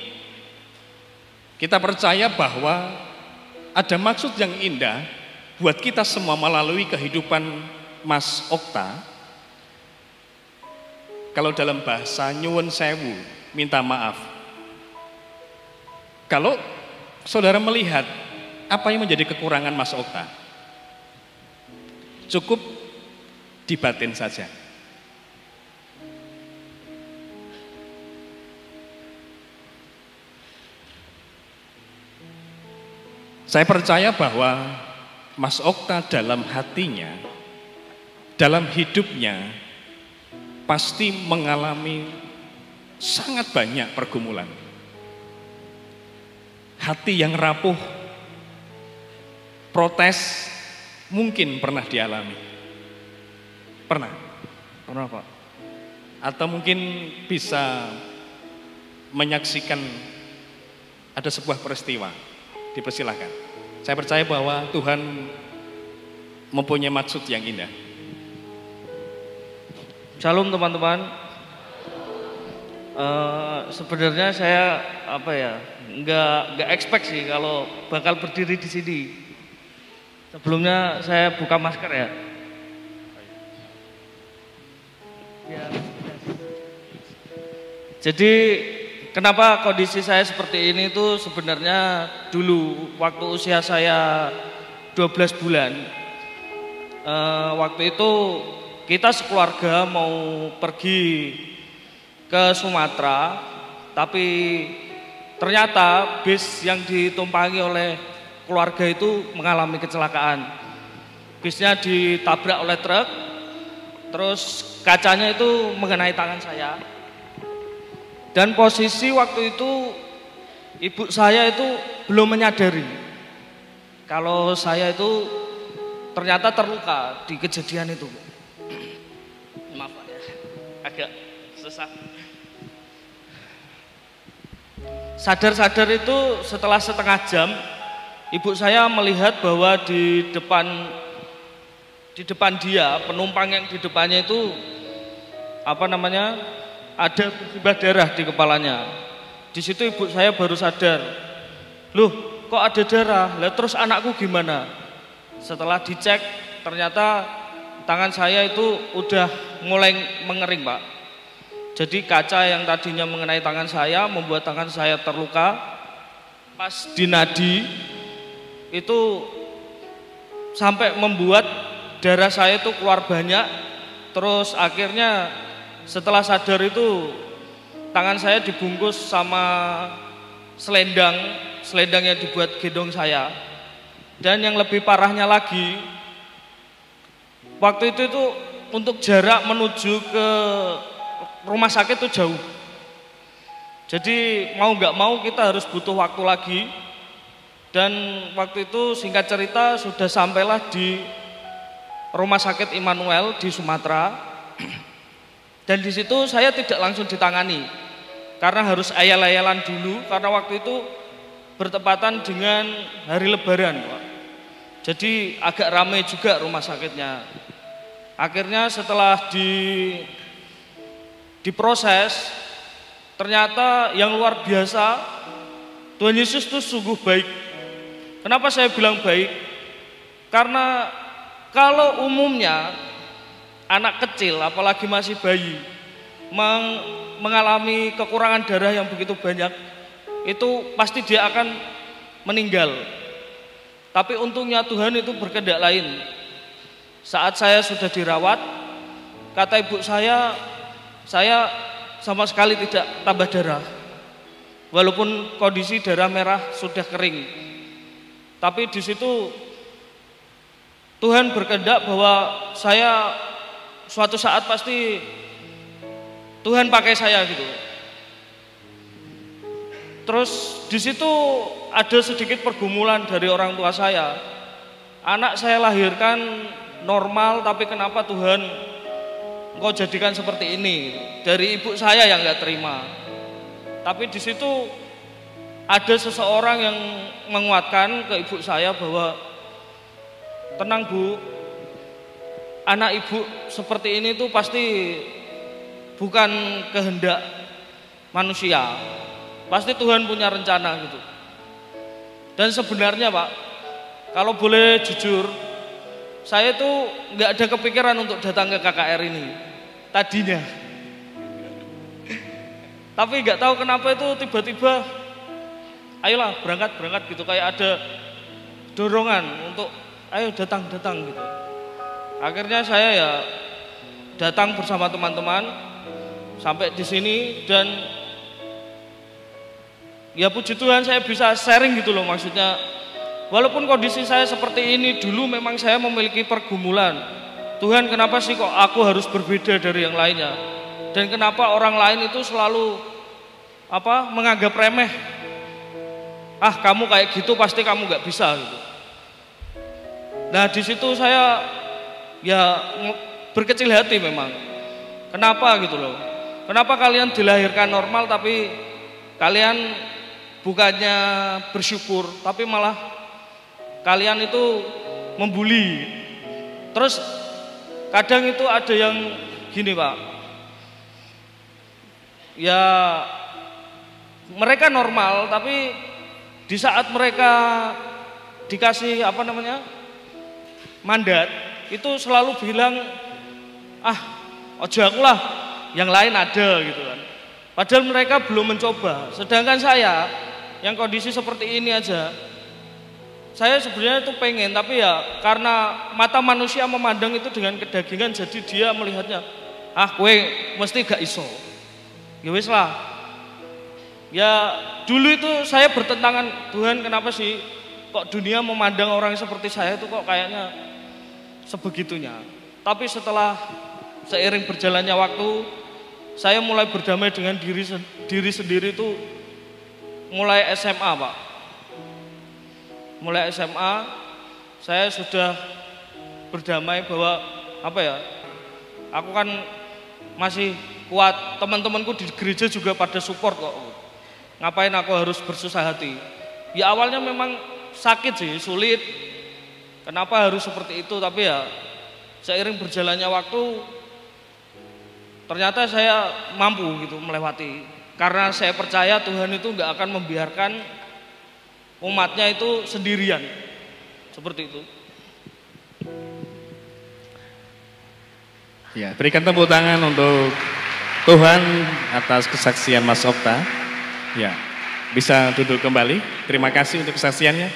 kita percaya bahwa ada maksud yang indah buat kita semua melalui kehidupan Mas Okta. Kalau dalam bahasa nyuwun sewu, minta maaf. Kalau saudara melihat apa yang menjadi kekurangan Mas Okta, cukup dibatin saja. Saya percaya bahwa Mas Okta dalam hatinya, dalam hidupnya, pasti mengalami sangat banyak pergumulan. Hati yang rapuh, protes, mungkin pernah dialami. Pernah? Pernah, Pak. Atau mungkin bisa menyaksikan ada sebuah peristiwa. Dipersilahkan. Saya percaya bahwa Tuhan mempunyai maksud yang indah. Shalom teman-teman. Sebenarnya saya nggak expect sih kalau bakal berdiri di sini. Sebelumnya saya buka masker ya. Jadi kenapa kondisi saya seperti ini tuh sebenarnya dulu waktu usia saya 12 bulan. Waktu itu kita sekeluarga mau pergi ke Sumatera, tapi ternyata bis yang ditumpangi oleh keluarga itu mengalami kecelakaan. Bisnya ditabrak oleh truk, terus kacanya itu mengenai tangan saya. Dan posisi waktu itu ibu saya itu belum menyadari kalau saya itu ternyata terluka di kejadian itu. Maaf ya, agak susah. Sadar-sadar itu setelah setengah jam, ibu saya melihat bahwa di depan dia, penumpang yang di depannya itu ada bersimbah darah di kepalanya. Di situ ibu saya baru sadar, loh kok ada darah? Lah terus anakku gimana? Setelah dicek, ternyata tangan saya itu udah mulai mengering, Pak. Jadi kaca yang tadinya mengenai tangan saya membuat tangan saya terluka. Pas di nadi itu sampai membuat darah saya itu keluar banyak. Terus akhirnya setelah sadar itu tangan saya dibungkus sama selendang yang dibuat gendong saya. Dan yang lebih parahnya lagi, waktu itu untuk jarak menuju ke rumah sakit itu jauh. Jadi mau nggak mau kita harus butuh waktu lagi. Dan waktu itu singkat cerita sudah sampailah di rumah sakit Immanuel di Sumatera. Dan di situ saya tidak langsung ditangani karena harus ayal-ayalan dulu karena waktu itu bertepatan dengan hari Lebaran, Pak. Jadi agak ramai juga rumah sakitnya. Akhirnya setelah diproses, ternyata yang luar biasa, Tuhan Yesus itu sungguh baik. Kenapa saya bilang baik? Karena kalau umumnya anak kecil, apalagi masih bayi, mengalami kekurangan darah yang begitu banyak, itu pasti dia akan meninggal. Tapi untungnya Tuhan itu berkehendak lain. Saat saya sudah dirawat, kata ibu saya sama sekali tidak tambah darah. Walaupun kondisi darah merah sudah kering. Tapi di situ Tuhan berkehendak bahwa saya suatu saat pasti Tuhan pakai saya gitu. Terus di situ ada sedikit pergumulan dari orang tua saya. Anak saya lahirkan normal, tapi kenapa Tuhan engkau jadikan seperti ini? Dari ibu saya yang nggak terima. Tapi di situ ada seseorang yang menguatkan ke ibu saya bahwa tenang Bu, anak ibu seperti ini tuh pasti bukan kehendak manusia. Pasti Tuhan punya rencana gitu. Dan sebenarnya Pak, kalau boleh jujur, saya tuh nggak ada kepikiran untuk datang ke KKR ini tadinya. Tapi nggak tahu kenapa itu tiba-tiba, ayolah berangkat gitu, kayak ada dorongan untuk ayo datang gitu. Akhirnya saya ya datang bersama teman-teman sampai di sini dan ya puji Tuhan saya bisa sharing gitu loh, maksudnya walaupun kondisi saya seperti ini dulu memang saya memiliki pergumulan. Tuhan kenapa sih kok aku harus berbeda dari yang lainnya? Dan kenapa orang lain itu selalu menganggap remeh? Ah kamu kayak gitu pasti kamu nggak bisa gitu. Nah di situ saya ya berkecil hati memang. Kenapa gitu loh? Kenapa kalian dilahirkan normal tapi kalian bukannya bersyukur, tapi malah kalian itu membuli. Terus kadang itu ada yang gini Pak, ya mereka normal tapi di saat mereka dikasih mandat, itu selalu bilang ojo aku lah, yang lain ada gitu kan. Padahal mereka belum mencoba. Sedangkan saya yang kondisi seperti ini aja, saya sebenarnya itu pengen, tapi ya karena mata manusia memandang itu dengan kedagingan, jadi dia melihatnya, kowe mesti gak iso. Ya wis lah. Ya dulu itu saya bertentangan, Tuhan kenapa sih kok dunia memandang orang seperti saya itu kok kayaknya sebegitunya. Tapi setelah seiring berjalannya waktu, saya mulai berdamai dengan diri sendiri itu mulai SMA Pak. Mulai SMA saya sudah berdamai bahwa aku kan masih kuat, teman-temanku di gereja juga pada support kok. Ngapain aku harus bersusah hati? Ya awalnya memang sakit sih, sulit. Kenapa harus seperti itu? Tapi ya seiring berjalannya waktu ternyata saya mampu gitu melewati. Karena saya percaya Tuhan itu nggak akan membiarkan umatnya itu sendirian. Seperti itu. Ya, berikan tepuk tangan untuk Tuhan atas kesaksian Mas Okta. Ya, bisa duduk kembali. Terima kasih untuk kesaksiannya.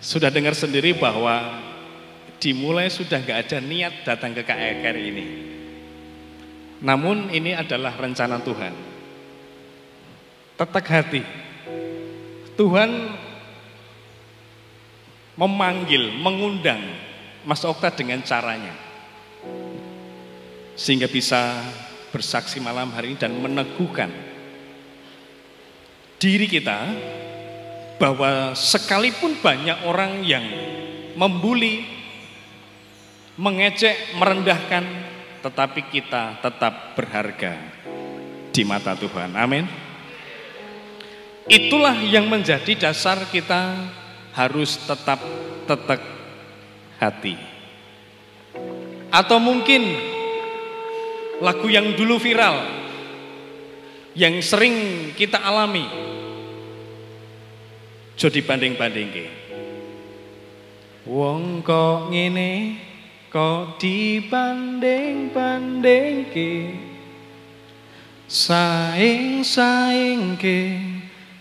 Sudah dengar sendiri bahwa dimulai sudah nggak ada niat datang ke KKR ini. Namun ini adalah rencana Tuhan. Tetak hati. Tuhan memanggil, mengundang Mas Okta dengan caranya. Sehingga bisa bersaksi malam hari ini dan meneguhkan diri kita bahwa sekalipun banyak orang yang membuli, mengejek, merendahkan, tetapi kita tetap berharga di mata Tuhan. Amin. Itulah yang menjadi dasar kita harus tetap tetek hati. Atau mungkin lagu yang dulu viral, yang sering kita alami. Jo dibanding-bandingke. Wong kok ngene, kok dibanding-bandingke. Saing-saingke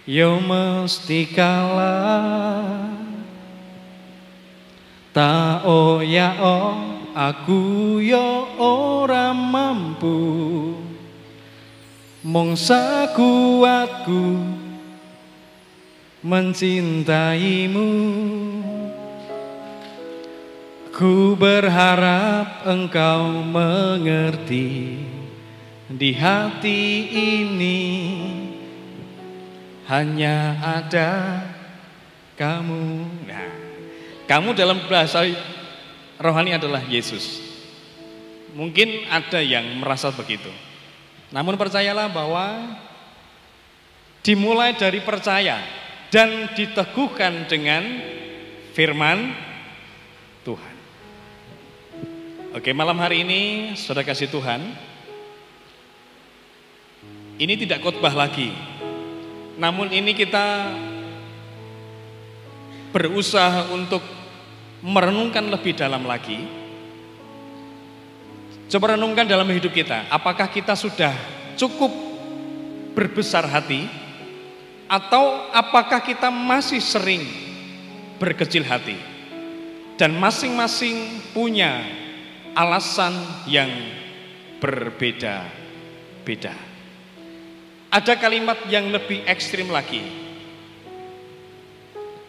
yo mesti kalah. Ta ya aku yo ora mampu. Mung sakuatku mencintaimu. Ku berharap engkau mengerti, di hati ini hanya ada kamu. Nah, kamu dalam bahasa rohani adalah Yesus. Mungkin ada yang merasa begitu. Namun percayalah bahwa dimulai dari percaya dan diteguhkan dengan firman Tuhan. Oke, malam hari ini saudara kasih Tuhan, ini tidak khotbah lagi. Namun ini kita berusaha untuk merenungkan lebih dalam lagi. Coba renungkan dalam hidup kita, apakah kita sudah cukup berbesar hati, atau apakah kita masih sering berkecil hati? Dan masing-masing punya alasan yang berbeda-beda. Ada kalimat yang lebih ekstrim lagi.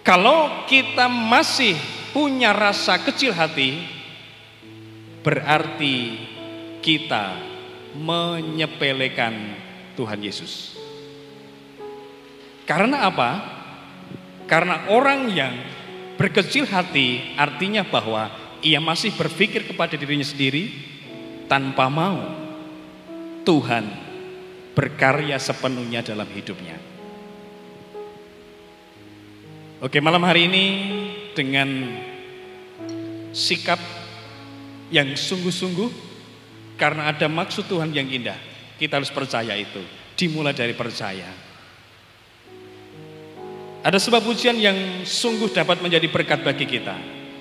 Kalau kita masih punya rasa kecil hati, berarti kita menyepelekan Tuhan Yesus. Karena apa? Karena orang yang berkecil hati artinya bahwa ia masih berpikir kepada dirinya sendiri tanpa mau Tuhan berkarya sepenuhnya dalam hidupnya. Oke, malam hari ini dengan sikap yang sungguh-sungguh, karena ada maksud Tuhan yang indah, kita harus percaya itu. Dimulai dari percaya. Ada sebuah pujian yang sungguh dapat menjadi berkat bagi kita.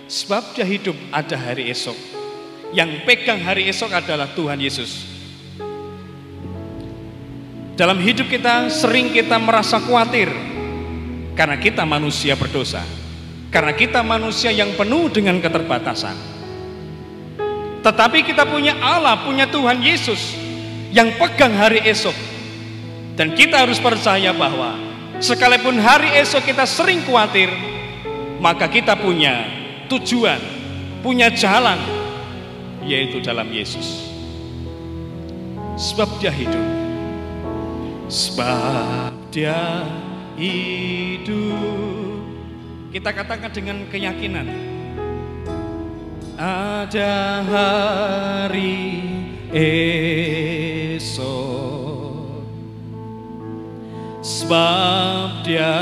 Sebab dia hidup ada hari esok. Yang pegang hari esok adalah Tuhan Yesus. Dalam hidup kita sering kita merasa khawatir karena kita manusia berdosa. Karena kita manusia yang penuh dengan keterbatasan. Tetapi kita punya Allah, punya Tuhan Yesus yang pegang hari esok. Dan kita harus percaya bahwa sekalipun hari esok kita sering khawatir, maka kita punya tujuan, punya jalan, yaitu dalam Yesus. Sebab dia hidup. Sebab dia hidup. Kita katakan dengan keyakinan. Ada hari esok, sebab dia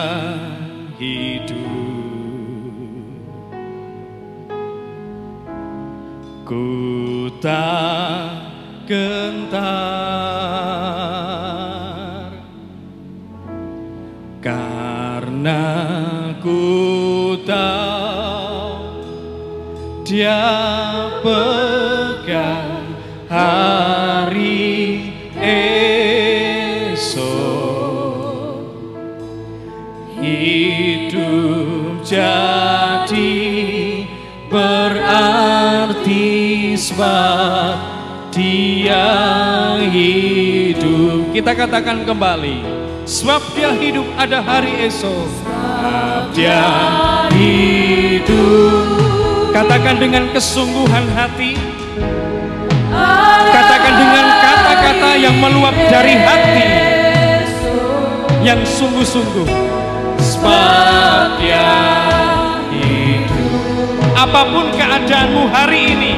hidup. Ku tak gentar karena ku tahu dia pegang hari esok. Hidup jadi berarti sebab dia hidup. Kita katakan kembali, sebab dia hidup ada hari esok. Sebab dia hidup. Katakan dengan kesungguhan hati. Katakan dengan kata-kata yang meluap dari hati yang sungguh-sungguh. Sebab dia hidup. Apapun keadaanmu hari ini,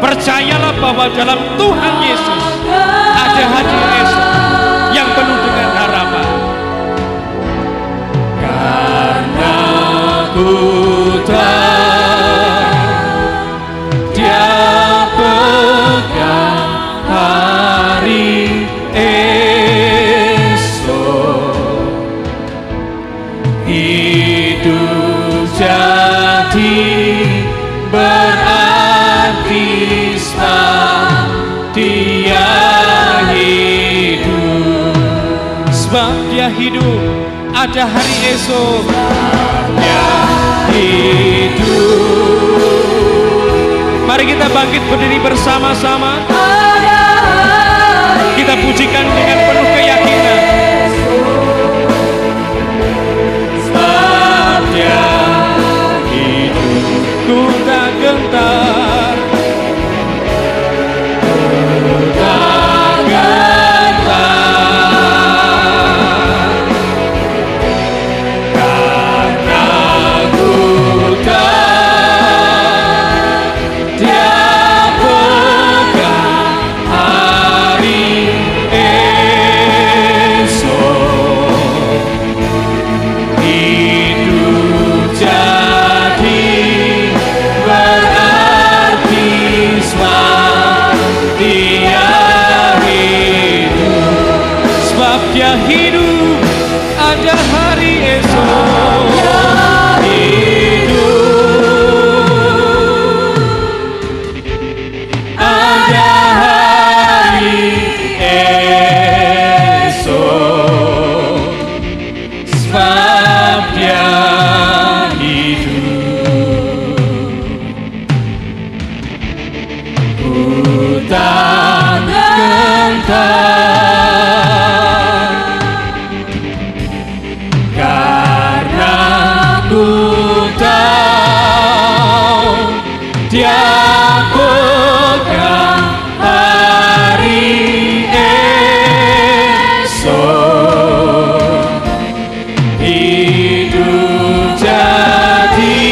percayalah bahwa dalam Tuhan Yesus ada hadir esok yang penuh dengan harapan. Karena ku tahu dia pegang hari esok. berarti sebab dia hidup. Sebab dia hidup, ada hari esok. Dia hidup. Mari kita bangkit berdiri bersama-sama. Kita pujikan dengan penuh keyakinan. Sebab dia hidup, ku tak gentar, ku tak gentar, karena ku tahu dia pegang hari esok. Hidup jadi berarti sebab dia hidup. Sebab dia hidup, ada hari esok. Hidup, ada hari esok. Sebab dia hidup, ku tak gentar, karena ku tahu dia pegang hari esok. Hidup jadi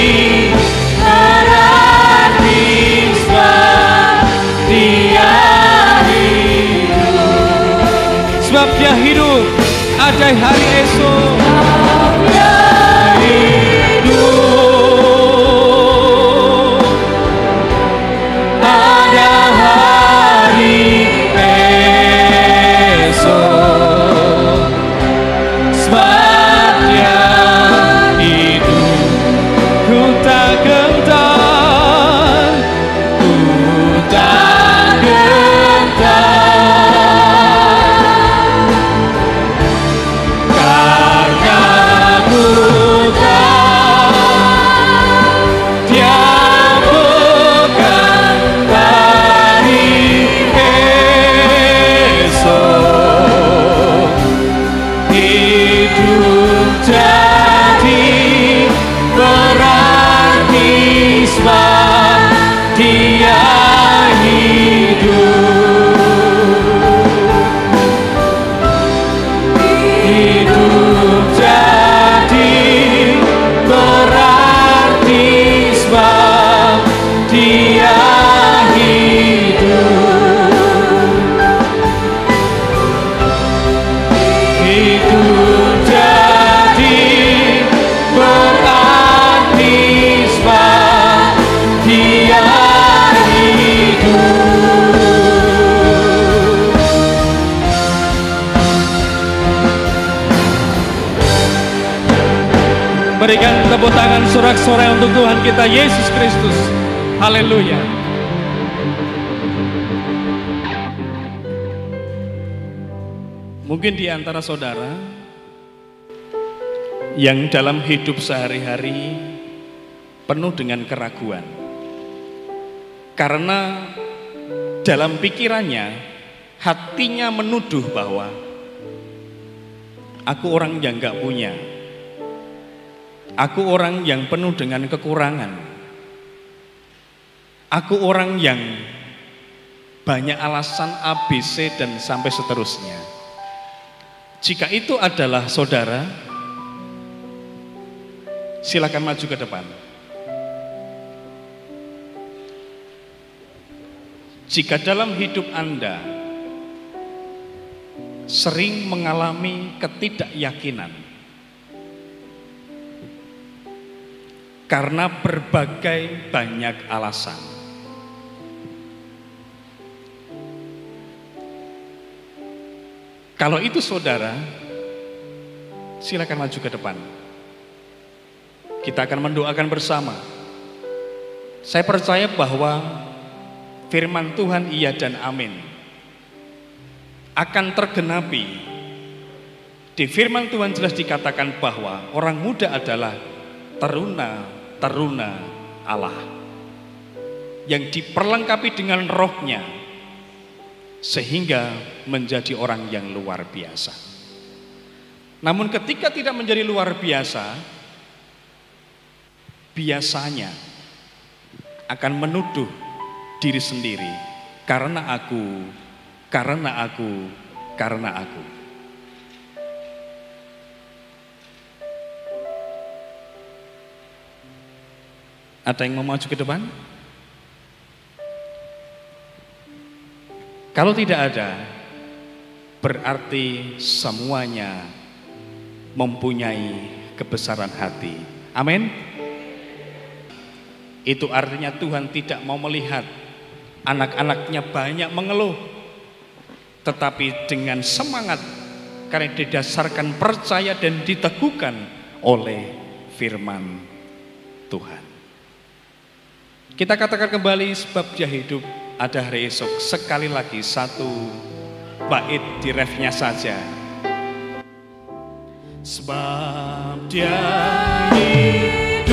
berarti sebab dia hidup. Sebab dia hidup, ada hari esok. Dia hidup, ada hari esok. Sebab dia hidup, ku tak gentar, ku tak gentar, karena ku tahu dia pegang hari esok. Hidup jadi berarti sebab dia hidup. Hidup jadi berarti sebab dia hidup. Hidup jadi berarti sebab dia hidup. Berikan tepuk tangan sorak-sorai untuk Tuhan kita Yesus Kristus. Haleluya. Mungkin di antara saudara yang dalam hidup sehari-hari penuh dengan keraguan, karena dalam pikirannya, hatinya menuduh bahwa aku orang yang gak punya, aku orang yang penuh dengan kekurangan, aku orang yang banyak alasan A, B, C, dan sampai seterusnya. Jika itu adalah saudara, silakan maju ke depan. Jika dalam hidup Anda sering mengalami ketidakyakinan karena berbagai banyak alasan, kalau itu saudara, silakan maju ke depan. Kita akan mendoakan bersama Saya percaya bahwa firman Tuhan iya dan amin akan tergenapi. Di firman Tuhan jelas dikatakan bahwa orang muda adalah teruna Allah yang diperlengkapi dengan rohnya sehingga menjadi orang yang luar biasa. Namun ketika tidak menjadi luar biasa, biasanya akan menuduh diri sendiri, karena aku. Ada yang mau maju ke depan? Kalau tidak ada, berarti semuanya mempunyai kebesaran hati. Amin. Itu artinya Tuhan tidak mau melihat anak-anaknya banyak mengeluh, tetapi dengan semangat karena didasarkan percaya dan diteguhkan oleh firman Tuhan. Kita katakan kembali, sebab dia hidup, ada hari esok. Sekali lagi satu bait di refnya saja. Sebab dia hidup,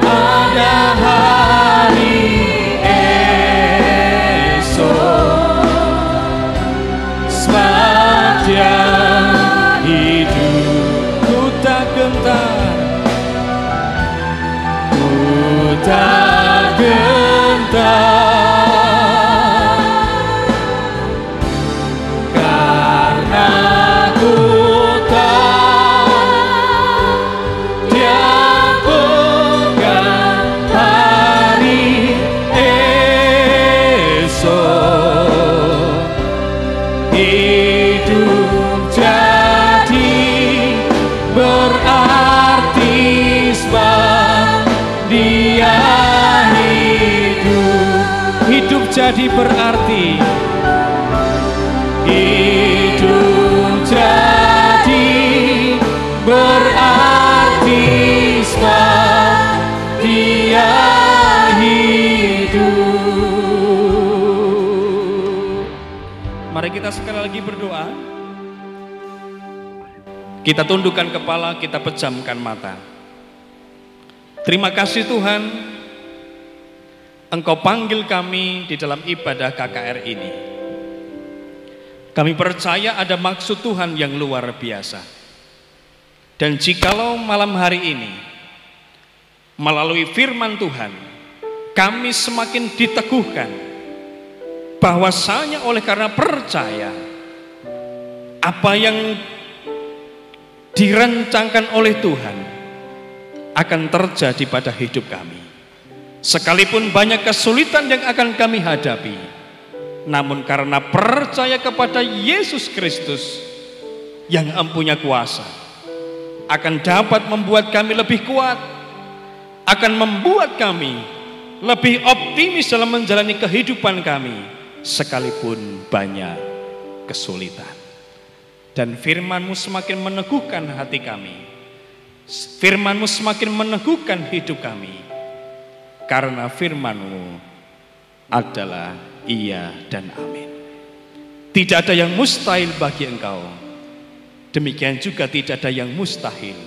ada hari esok. Sebab dia hidup, ku tak gentar, tak gentar, karena ku tahu dia pegang hari esok. Hidup jadi berarti sebab dia hidup jadi berarti. Hidup jadi berarti sebab dia hidup. Mari kita sekali lagi berdoa. Kita tundukkan kepala, kita pejamkan mata. Terima kasih Tuhan, Engkau panggil kami di dalam ibadah KKR ini. Kami percaya ada maksud Tuhan yang luar biasa. Dan jikalau malam hari ini melalui firman Tuhan kami semakin diteguhkan bahwasanya oleh karena percaya apa yang dirancangkan oleh Tuhan akan terjadi pada hidup kami. Sekalipun banyak kesulitan yang akan kami hadapi, namun karena percaya kepada Yesus Kristus yang mempunyai kuasa, akan dapat membuat kami lebih kuat, akan membuat kami lebih optimis dalam menjalani kehidupan kami, sekalipun banyak kesulitan. Dan firman-Mu semakin meneguhkan hati kami, firman-Mu semakin meneguhkan hidup kami. Karena firman-Mu adalah iya dan amin. Tidak ada yang mustahil bagi Engkau. Demikian juga tidak ada yang mustahil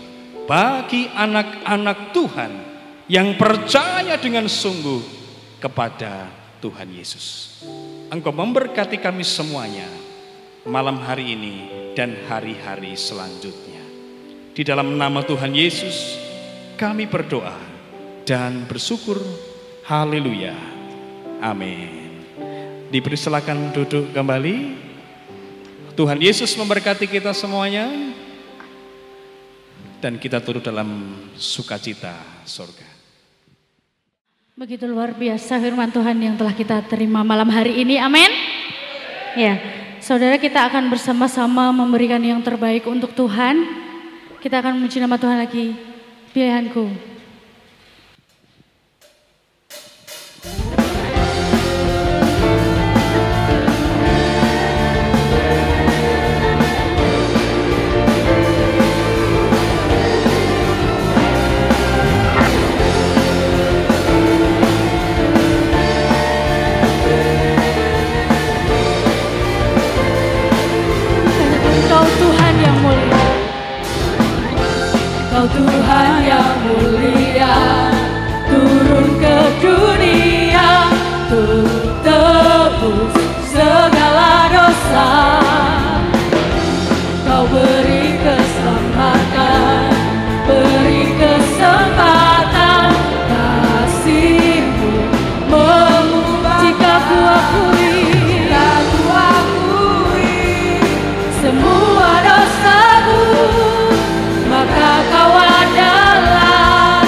bagi anak-anak Tuhan yang percaya dengan sungguh kepada Tuhan Yesus. Engkau memberkati kami semuanya malam hari ini dan hari-hari selanjutnya. Di dalam nama Tuhan Yesus kami berdoa dan bersyukur. Haleluya. Amin. Diberi silakan duduk kembali. Tuhan Yesus memberkati kita semuanya. Dan kita turut dalam sukacita surga. Begitu luar biasa firman Tuhan yang telah kita terima malam hari ini. Amin. Ya, saudara, kita akan bersama-sama memberikan yang terbaik untuk Tuhan. Kita akan memuji nama Tuhan lagi. Pilihanku. Engkau Tuhan yang mulia, turun ke dunia untuk tebus segala dosa. Kau beri keselamatan, beri kesempatan, kasih-Mu mengubah. Jika ku akui semua dosaku, maka Kau adalah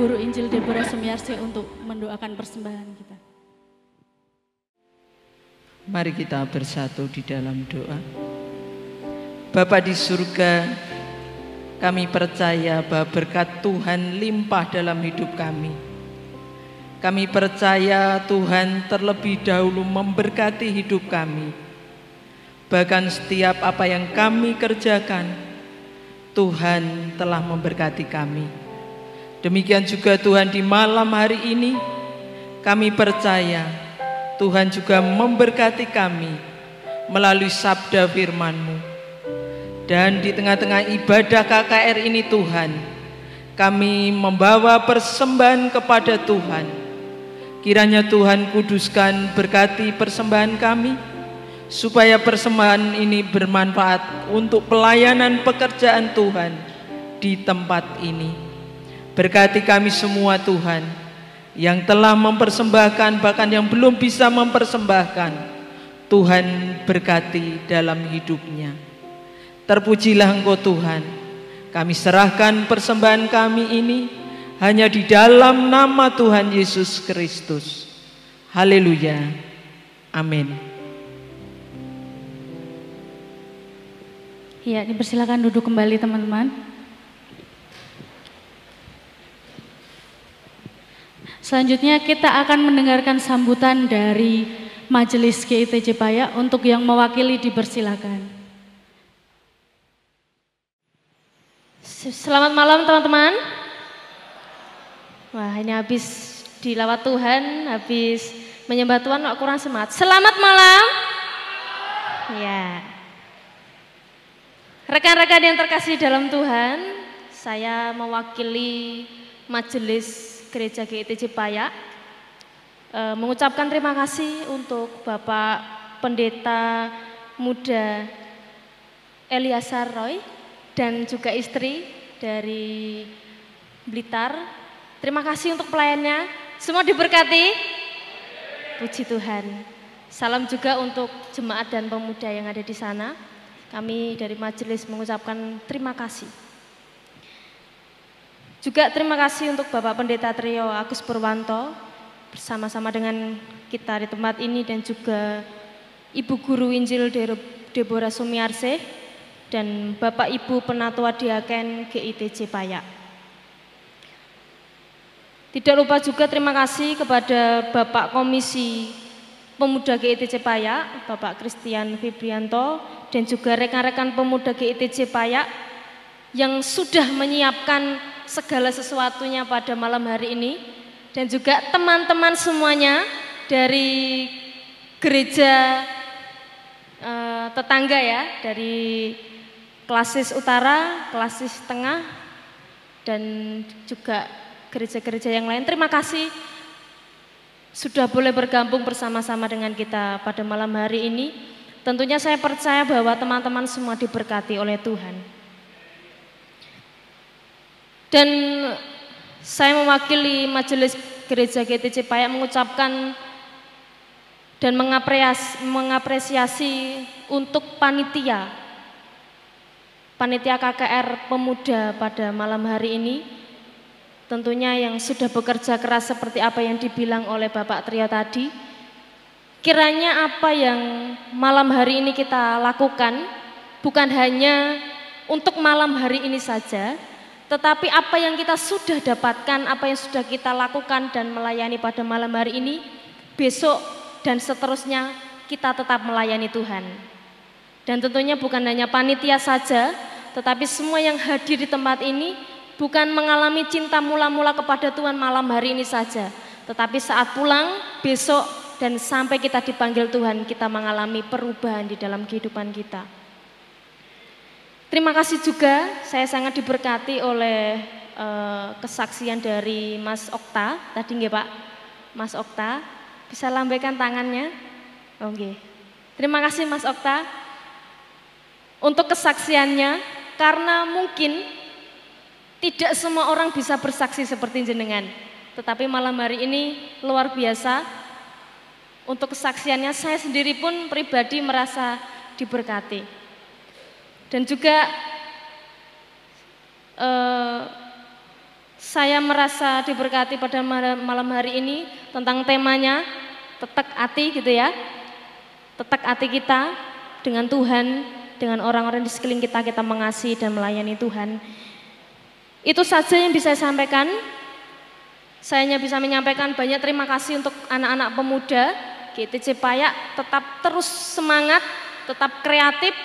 Guru Injil Deborah Sumiarse untuk mendoakan persembahan kita. Mari kita bersatu di dalam doa. Bapa di surga, kami percaya bahwa berkat Tuhan limpah dalam hidup kami. Kami percaya Tuhan terlebih dahulu memberkati hidup kami. Bahkan setiap apa yang kami kerjakan, Tuhan telah memberkati kami. Demikian juga Tuhan di malam hari ini, kami percaya Tuhan juga memberkati kami melalui sabda firman-Mu. Dan di tengah-tengah ibadah KKR ini Tuhan, kami membawa persembahan kepada Tuhan. Kiranya Tuhan kuduskan berkati persembahan kami, supaya persembahan ini bermanfaat untuk pelayanan pekerjaan Tuhan di tempat ini. Berkati kami semua Tuhan, yang telah mempersembahkan bahkan yang belum bisa mempersembahkan, Tuhan berkati dalam hidupnya. Terpujilah Engkau Tuhan, kami serahkan persembahan kami ini hanya di dalam nama Tuhan Yesus Kristus. Haleluya. Amin. Ya, dipersilakan duduk kembali teman-teman. Selanjutnya kita akan mendengarkan sambutan dari Majelis GITJ Paya. Untuk yang mewakili dipersilakan. Selamat malam teman-teman. Wah, ini habis dilawat Tuhan, habis menyembah Tuhan kok kurang semangat. Selamat malam. Ya. Rekan-rekan yang terkasih dalam Tuhan, saya mewakili Majelis Gereja GITJ Paya mengucapkan terima kasih untuk Bapak Pendeta Muda Eliasar Roy dan juga istri dari Blitar. Terima kasih untuk pelayannya. Semua diberkati. Puji Tuhan. Salam juga untuk jemaat dan pemuda yang ada di sana. Kami dari majelis mengucapkan terima kasih. Juga terima kasih untuk Bapak Pendeta Trio Agus Purwanto bersama-sama dengan kita di tempat ini, dan juga Ibu Guru Injil Deborah Sumiarse dan Bapak Ibu Penatua Diaken GITJ Paya. Tidak lupa juga terima kasih kepada Bapak Komisi Pemuda GITJ Paya, Bapak Christian Fibrianto, dan juga rekan-rekan pemuda GITJ Paya yang sudah menyiapkan segala sesuatunya pada malam hari ini, dan juga teman-teman semuanya dari gereja tetangga ya, dari Klasis Utara, Klasis Tengah, dan juga gereja-gereja yang lain. Terima kasih sudah boleh bergabung bersama-sama dengan kita pada malam hari ini. Tentunya saya percaya bahwa teman-teman semua diberkati oleh Tuhan. Dan saya mewakili Majelis Gereja GITJ Paya mengucapkan dan mengapresiasi untuk panitia KKR Pemuda pada malam hari ini. Tentunya yang sudah bekerja keras seperti apa yang dibilang oleh Bapak Trio tadi. Kiranya apa yang malam hari ini kita lakukan bukan hanya untuk malam hari ini saja, tetapi apa yang kita sudah dapatkan, apa yang sudah kita lakukan dan melayani pada malam hari ini, besok dan seterusnya kita tetap melayani Tuhan. Dan tentunya bukan hanya panitia saja, tetapi semua yang hadir di tempat ini bukan mengalami cinta mula-mula kepada Tuhan malam hari ini saja, tetapi saat pulang, besok, dan sampai kita dipanggil Tuhan, kita mengalami perubahan di dalam kehidupan kita. Terima kasih juga, saya sangat diberkati oleh kesaksian dari Mas Okta, tadi nggih Pak, Mas Okta, bisa lambaikan tangannya? Oke. Terima kasih Mas Okta untuk kesaksiannya, karena mungkin tidak semua orang bisa bersaksi seperti jenengan, tetapi malam hari ini luar biasa. Untuk kesaksiannya saya sendiri pun pribadi merasa diberkati. Dan juga saya merasa diberkati pada malam hari ini tentang temanya tetek hati gitu ya. Tetek hati kita dengan Tuhan, dengan orang-orang di sekeliling kita, kita mengasihi dan melayani Tuhan. Itu saja yang bisa saya sampaikan. Saya hanya bisa menyampaikan banyak terima kasih untuk anak-anak pemuda GTC Payak, tetap terus semangat, tetap kreatif.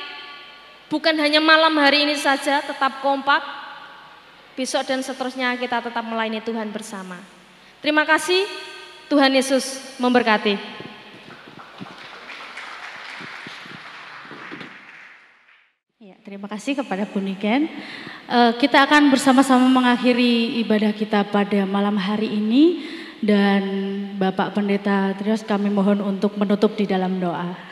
Bukan hanya malam hari ini saja, tetap kompak. Besok dan seterusnya kita tetap melayani Tuhan bersama. Terima kasih, Tuhan Yesus memberkati. Ya, terima kasih kepada Bu Niken. Kita akan bersama-sama mengakhiri ibadah kita pada malam hari ini. Dan Bapak Pendeta Trios kami mohon untuk menutup di dalam doa.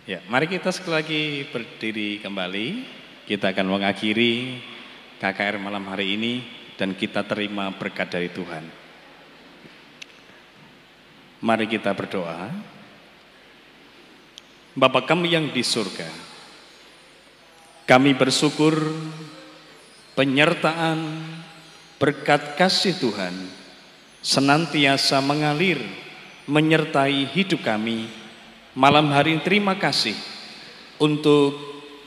Ya, mari kita sekali lagi berdiri kembali. Kita akan mengakhiri KKR malam hari ini dan kita terima berkat dari Tuhan. Mari kita berdoa. Bapa kami yang di surga, kami bersyukur penyertaan berkat kasih Tuhan senantiasa mengalir menyertai hidup kami. Malam hari ini terima kasih untuk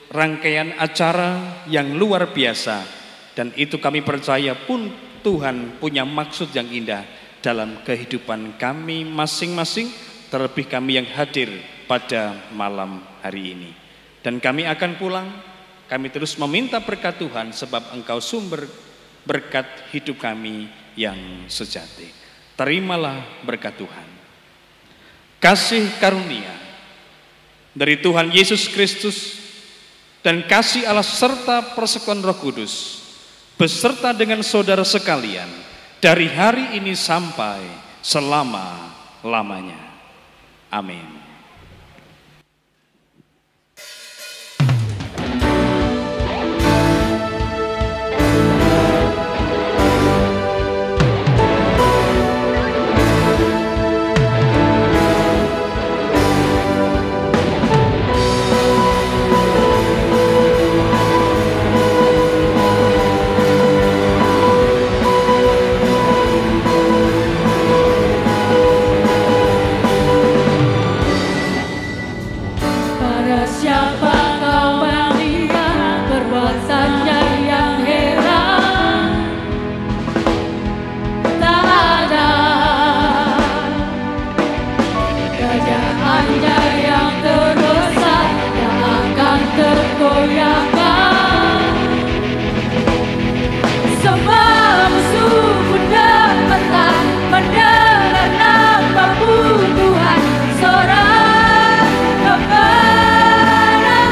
rangkaian acara yang luar biasa dan itu kami percaya pun Tuhan punya maksud yang indah dalam kehidupan kami masing-masing, terlebih kami yang hadir pada malam hari ini. Dan kami akan pulang, kami terus meminta berkat Tuhan sebab Engkau sumber berkat hidup kami yang sejati. Terimalah berkat Tuhan. Kasih karunia dari Tuhan Yesus Kristus dan kasih Allah serta persekutuan Roh Kudus beserta dengan saudara sekalian dari hari ini sampai selama-lamanya. Amin. Tuhan, sorak kebenaran.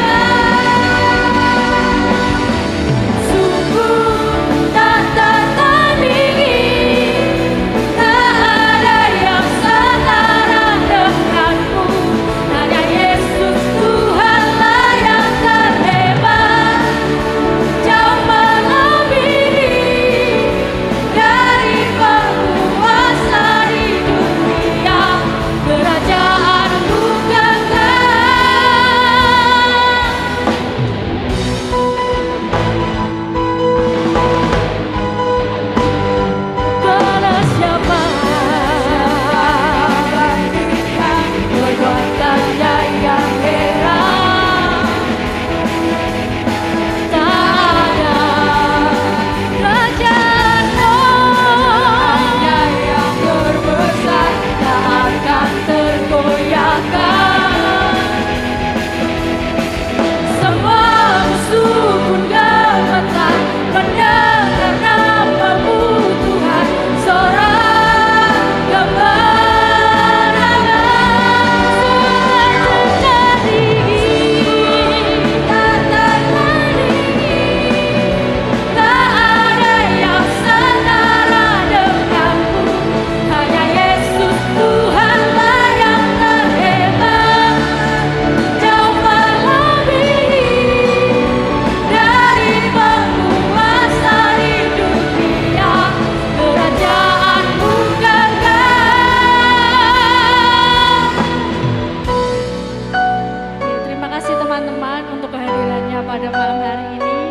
pada malam hari ini.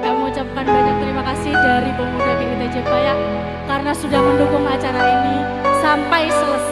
Kami mengucapkan banyak terima kasih dari pemuda GKT Jepaya karena sudah mendukung acara ini sampai selesai.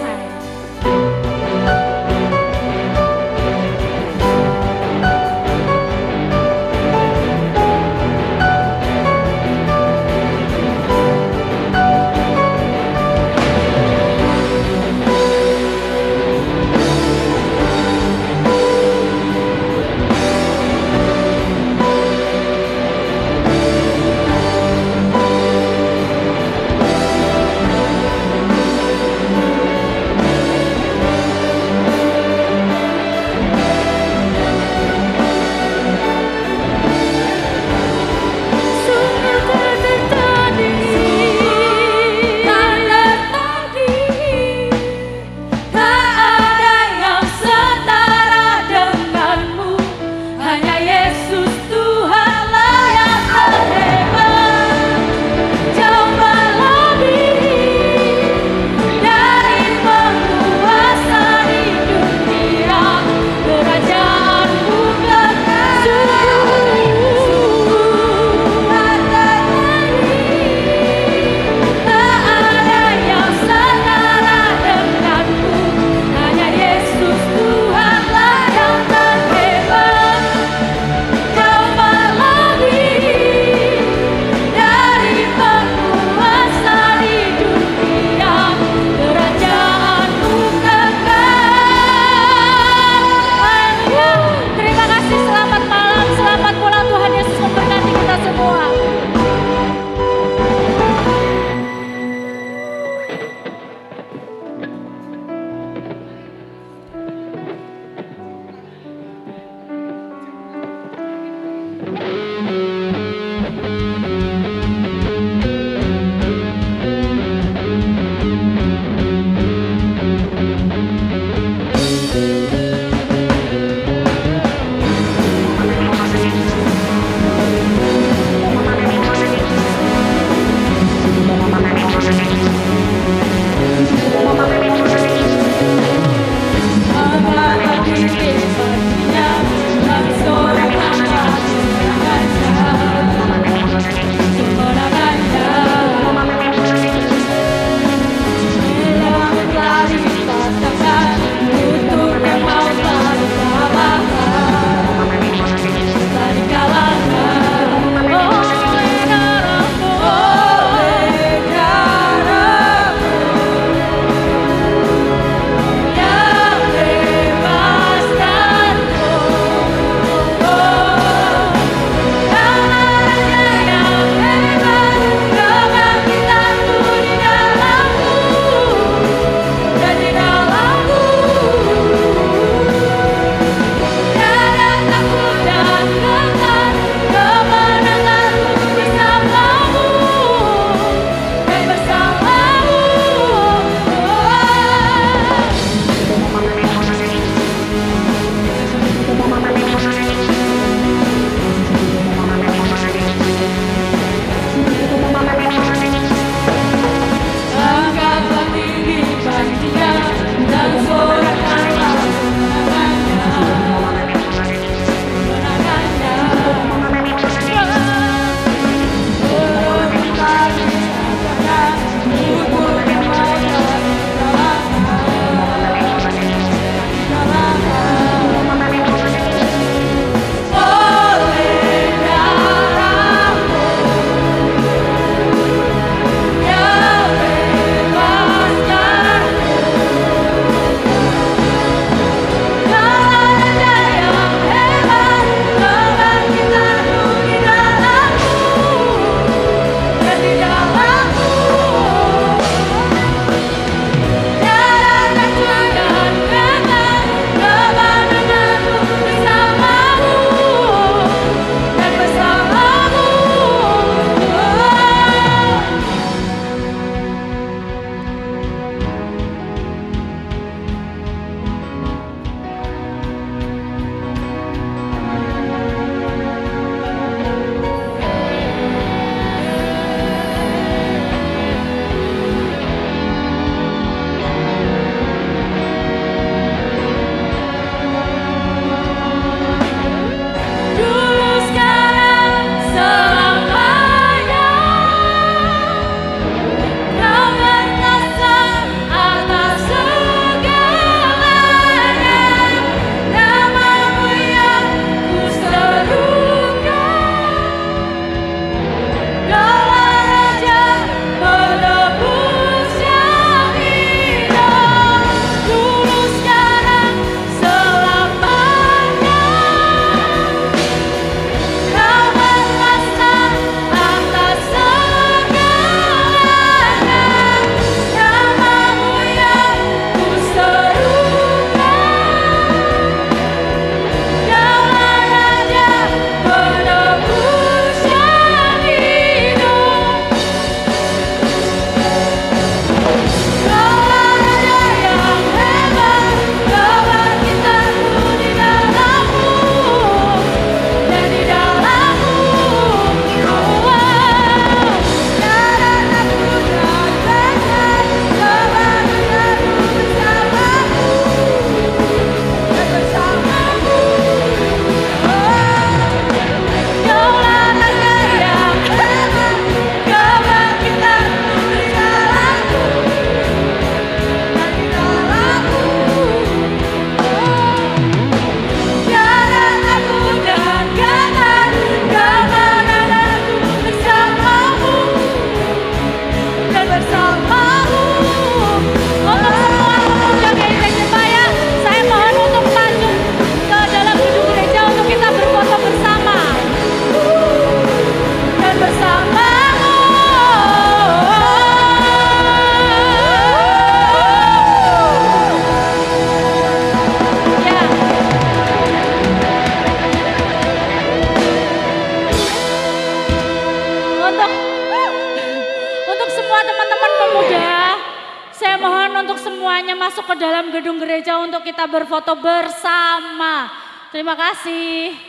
masuk ke dalam gedung gereja untuk kita berfoto bersama. Terima kasih.